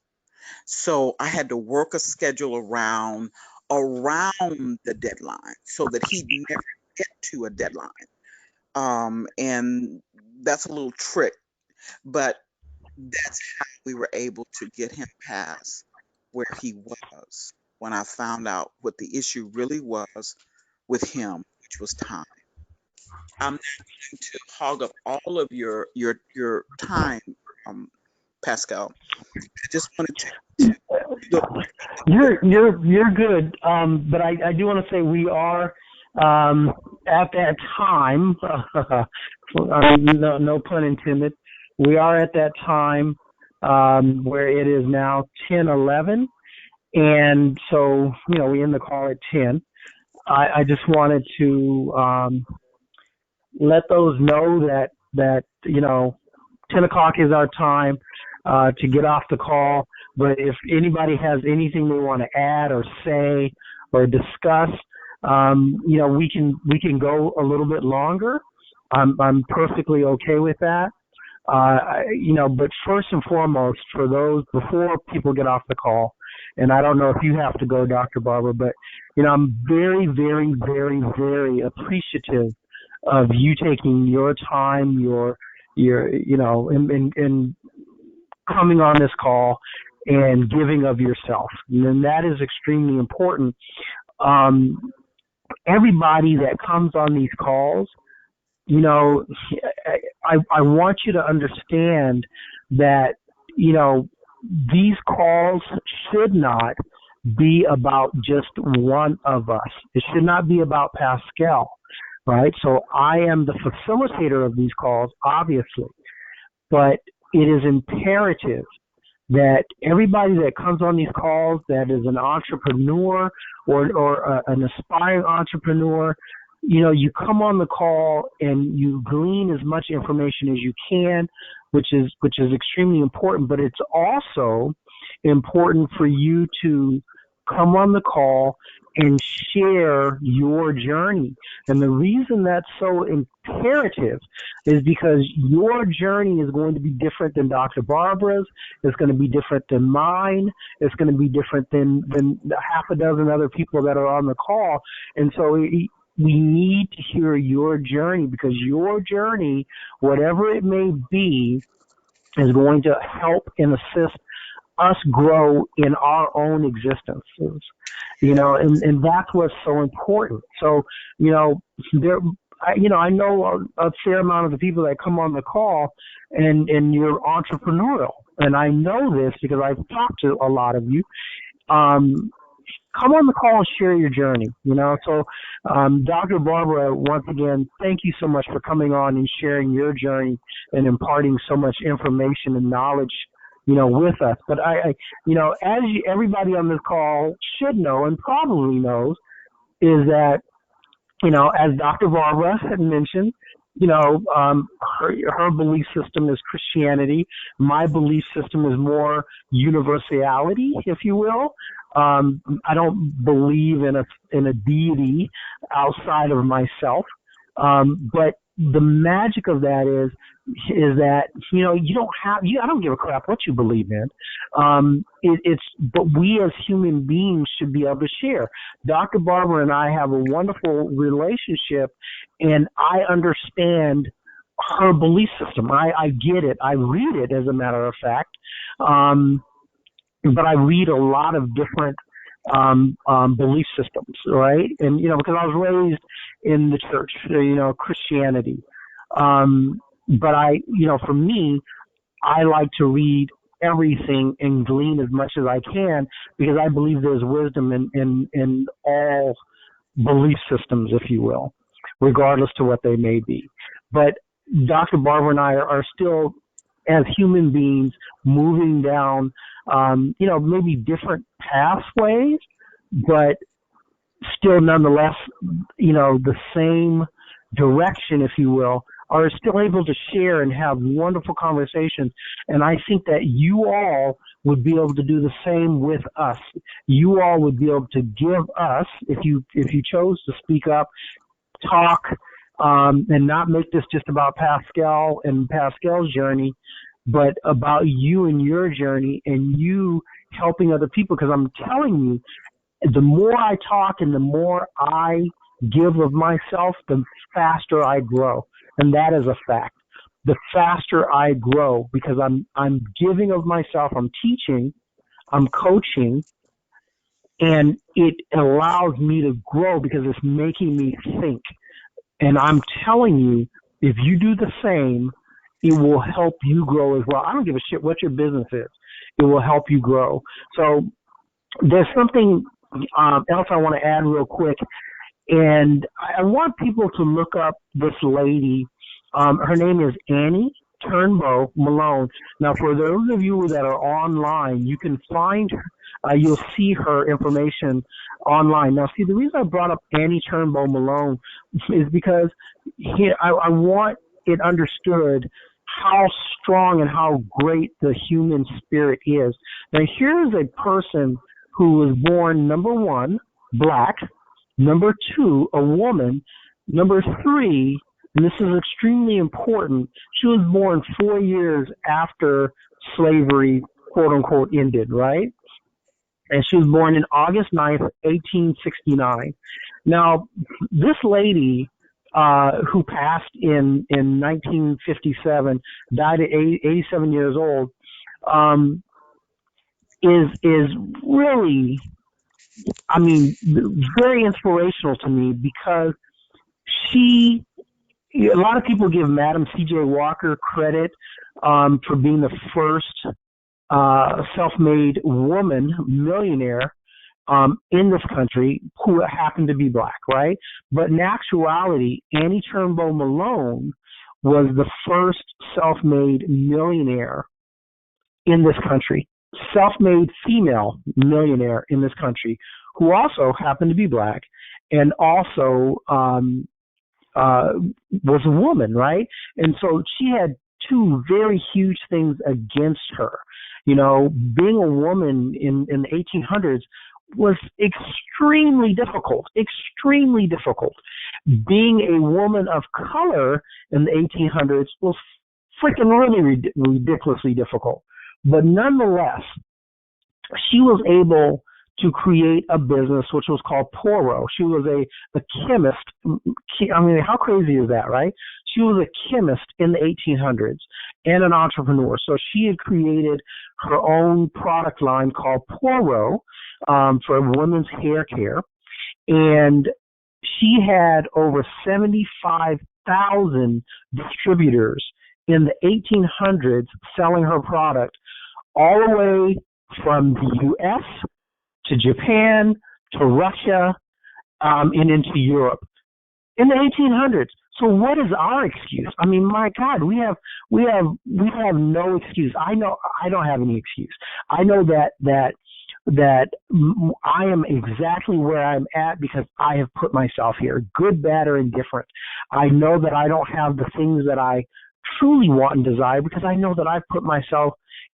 So I had to work a schedule around the deadline so that he'd never get to a deadline. And that's a little trick, but that's how we were able to get him past where he was when I found out what the issue really was with him, which was time. I'm not going to hog up all of your time, um, Pascal. I just wanted to look.
You're good. But I do want to say we are at that time. No pun intended. We are at that time where it is now 10:11, and so we end the call at 10. I just wanted to let those know that 10 o'clock is our time to get off the call. But if anybody has anything they want to add or say or discuss, we can go a little bit longer. I'm perfectly okay with that. But first and foremost, for those before people get off the call, and I don't know if you have to go, Dr. Barbara, but I'm very, very, very, very appreciative of you taking your time, and coming on this call and giving of yourself. And that is extremely important. Everybody that comes on these calls, I want you to understand that, these calls should not be about just one of us. It should not be about Pascal, right? So I am the facilitator of these calls, obviously, but it is imperative that everybody that comes on these calls that is an entrepreneur or an aspiring entrepreneur, you come on the call and you glean as much information as you can, which is extremely important. But it's also important for you to come on the call and share your journey. And the reason that's so imperative is because your journey is going to be different than Dr. Barbara's. It's going to be different than mine. It's going to be different than half a dozen other people that are on the call. And so we need to hear your journey, because your journey, whatever it may be, is going to help and assist us grow in our own existences, and that's what's so important. So, I know a fair amount of the people that come on the call and you're entrepreneurial, and I know this because I've talked to a lot of you. Come on the call and share your journey, So, Dr. Barbara, once again, thank you so much for coming on and sharing your journey and imparting so much information and knowledge, with us. But as everybody on this call should know and probably knows, is that, as Dr. Barbara had mentioned, her belief system is Christianity. My belief system is more universality, if you will. I don't believe in a deity outside of myself. But the magic of that is that, you don't have, I don't give a crap what you believe in. But we as human beings should be able to share. Dr. Barbara and I have a wonderful relationship, and I understand her belief system. I get it. I read it, as a matter of fact. But I read a lot of different belief systems, right? And, because I was raised in the church, Christianity. But for me, I like to read everything and glean as much as I can, because I believe there's wisdom in all belief systems, if you will, regardless to what they may be. But Dr. Barbara and I are still, as human beings, moving down, maybe different pathways, but still nonetheless, the same direction, if you will, are still able to share and have wonderful conversations. And I think that you all would be able to do the same with us. You all would be able to give us, if you chose to speak up, talk, and not make this just about Pascal and Pascal's journey, but about you and your journey and you helping other people. Because I'm telling you, the more I talk and the more I give of myself, the faster I grow. And that is a fact. The faster I grow, because I'm giving of myself, I'm teaching, I'm coaching, and it allows me to grow because it's making me think. And I'm telling you, if you do the same, it will help you grow as well. I don't give a shit what your business is. It will help you grow. So there's something else I want to add real quick. And I want people to look up this lady. Her name is Annie Turnbow Malone. Now, for those of you that are online, you can find her. You'll see her information online. Now, see, the reason I brought up Annie Turnbow Malone is because I want it understood how strong and how great the human spirit is. Now, here's a person who was born, number one, black, number two, a woman, number three, and this is extremely important, she was born 4 years after slavery, quote unquote, ended, right? And she was born in August 9th, 1869. Now, this lady, who passed in 1957, died at 87 years old, is really, I mean, very inspirational to me, because a lot of people give Madam C.J. Walker credit for being the first self-made woman millionaire in this country who happened to be black, right? But in actuality, Annie Turnbow Malone was the first self-made millionaire in this country, self-made female millionaire in this country, who also happened to be black and also was a woman, right? And so she had two very huge things against her. Being a woman in the 1800s was extremely difficult, extremely difficult. Being a woman of color in the 1800s was freaking really ridiculously difficult. But nonetheless, she was able to create a business which was called Poro. She was a chemist. I mean, how crazy is that, right? She was a chemist in the 1800s and an entrepreneur. So she had created her own product line called Poro for women's hair care. And she had over 75,000 distributors in the 1800s selling her product, all the way from the U.S. to Japan to Russia and into Europe in the 1800s. So what is our excuse? I mean, my God, we have no excuse. I know I don't have any excuse. I know that I am exactly where I'm at because I have put myself here, good, bad, or indifferent. I know that I don't have the things that I truly want and desire because I know that I've put myself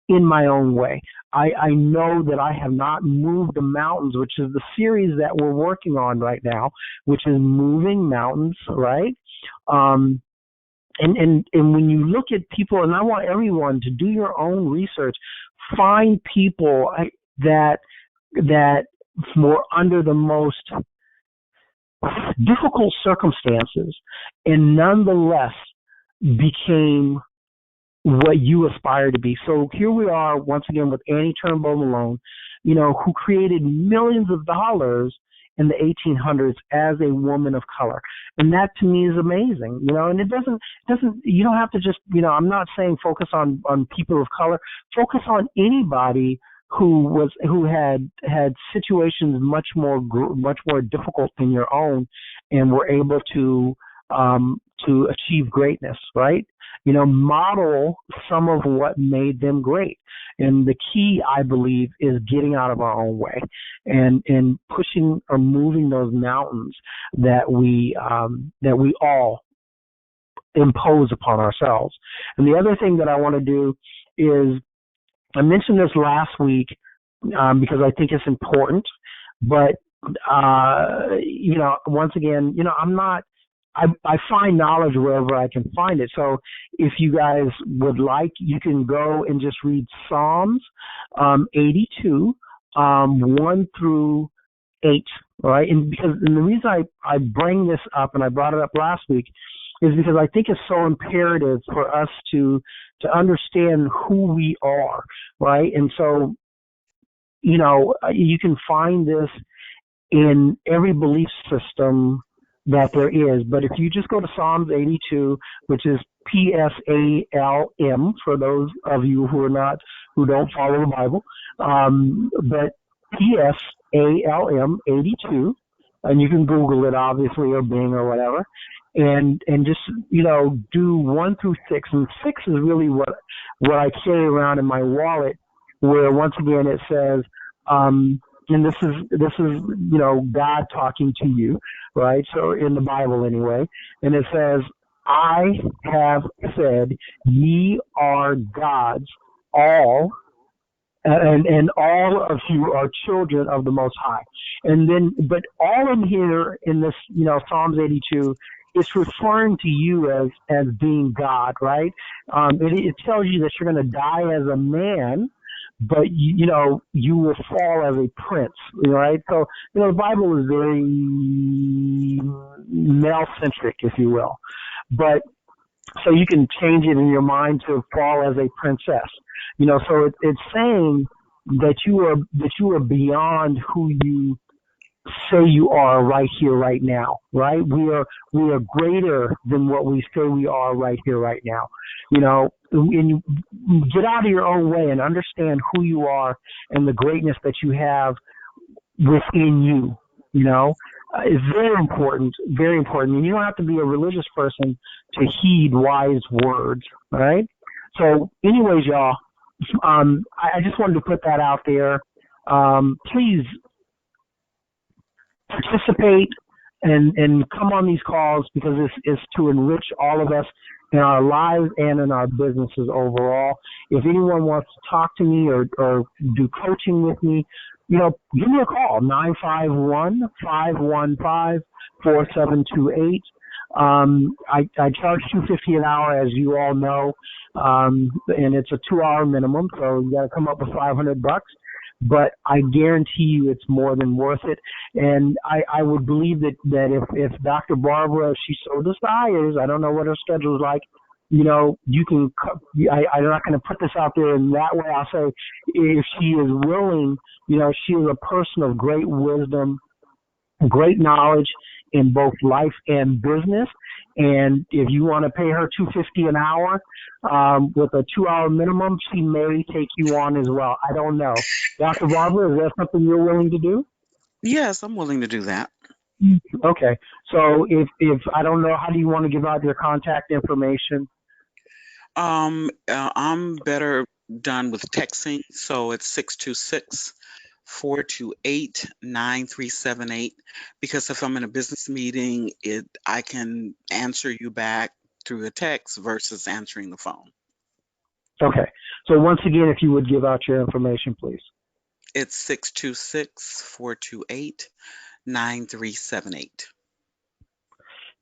in my own way. I know that I have not moved the mountains, which is the series that we're working on right now, which is moving mountains, right? And when you look at people, and I want everyone to do your own research, find people that were under the most difficult circumstances, and nonetheless became what you aspire to be. So here we are once again with Annie Turnbull Malone, who created millions of dollars in the 1800s as a woman of color. And that to me is amazing, and it doesn't, you don't have to just, I'm not saying focus on people of color, focus on anybody who had situations much more difficult than your own and were able to achieve greatness, right? Model some of what made them great. And the key, I believe, is getting out of our own way and pushing or moving those mountains that we all impose upon ourselves. And the other thing that I want to do is, I mentioned this last week because I think it's important, but once again, I find knowledge wherever I can find it. So if you guys would like, you can go and just read Psalms 82, 1 through 8, right? And the reason I bring this up, and I brought it up last week, is because I think it's so imperative for us to understand who we are, right? And so, you can find this in every belief system that there is. But if you just go to Psalms 82, which is PSALM for those of you who don't follow the Bible, but PSALM 82, and you can Google it obviously or Bing or whatever, and just do 1 through 6, and 6 is really what I carry around in my wallet, where once again it says, and this is God talking to you, right? So in the Bible anyway, and it says, I have said, ye are gods, all, and all of you are children of the Most High. And then, but all in here in this, Psalms 82, it's referring to you as being God, right? It tells you that you're going to die as a man, but you will fall as a prince, right? So the Bible is very male-centric, if you will, but so you can change it in your mind to fall as a princess, So it's saying that you are beyond who you say you are right here, right now, right? We are greater than what we say we are right here, right now. And you get out of your own way and understand who you are and the greatness that you have within you. It's very important, very important. And you don't have to be a religious person to heed wise words, right? So, anyways, y'all, I just wanted to put that out there. Please participate and come on these calls, because it's to enrich all of us in our lives and in our businesses overall. If anyone wants to talk to me or do coaching with me, give me a call, 951-515-4728. I charge $250 an hour, as you all know, and it's a 2-hour minimum, so you got to come up with $500. But I guarantee you it's more than worth it. And I would believe that if Dr. Barbara, if she so desires, I don't know what her schedule is like, you can, I'm not going to put this out there in that way. I'll say if she is willing, she is a person of great wisdom, great knowledge in both life and business. And if you want to pay her $250 an hour with a 2-hour minimum, she may take you on as well. I don't know. Dr. Barbara, is that something you're willing to do?
Yes, I'm willing to do that.
Okay. So if I don't know, how do you want to give out your contact information?
I'm better done with texting, so it's 626-428-9378, because if I'm in a business meeting, I can answer you back through a text versus answering the phone.
Okay. So once again, if you would give out your information, please.
It's 626-428-9378.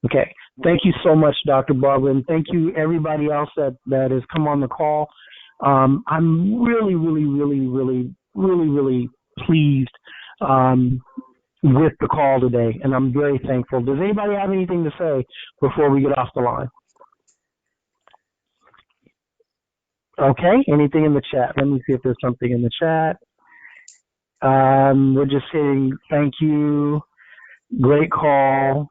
Okay. Thank you so much, Dr. Barbara, and thank you everybody else that has come on the call. I'm really, really, really, really, really, really pleased with the call today, and I'm very thankful. Does anybody have anything to say before we get off the line? Okay. Anything in the chat? Let me see if there's something in the chat. We're just saying thank you. Great call.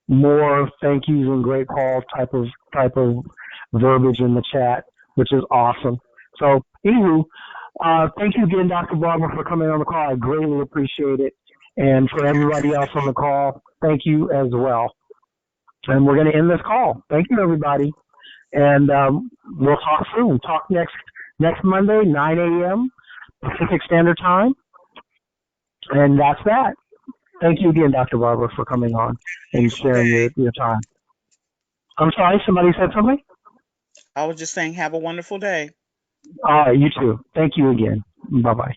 More thank yous and great call type of verbiage in the chat, which is awesome. So, anywho, thank you again, Dr. Barber, for coming on the call. I greatly appreciate it. And for everybody else on the call, thank you as well. And we're going to end this call. Thank you, everybody. And we'll talk soon. Talk next Monday, 9 a.m. Pacific Standard Time. And that's that. Thank you again, Dr. Barber, for coming on and sharing your time. I'm sorry, somebody said something?
I was just saying, have a wonderful day.
All right, you too. Thank you again. Bye-bye.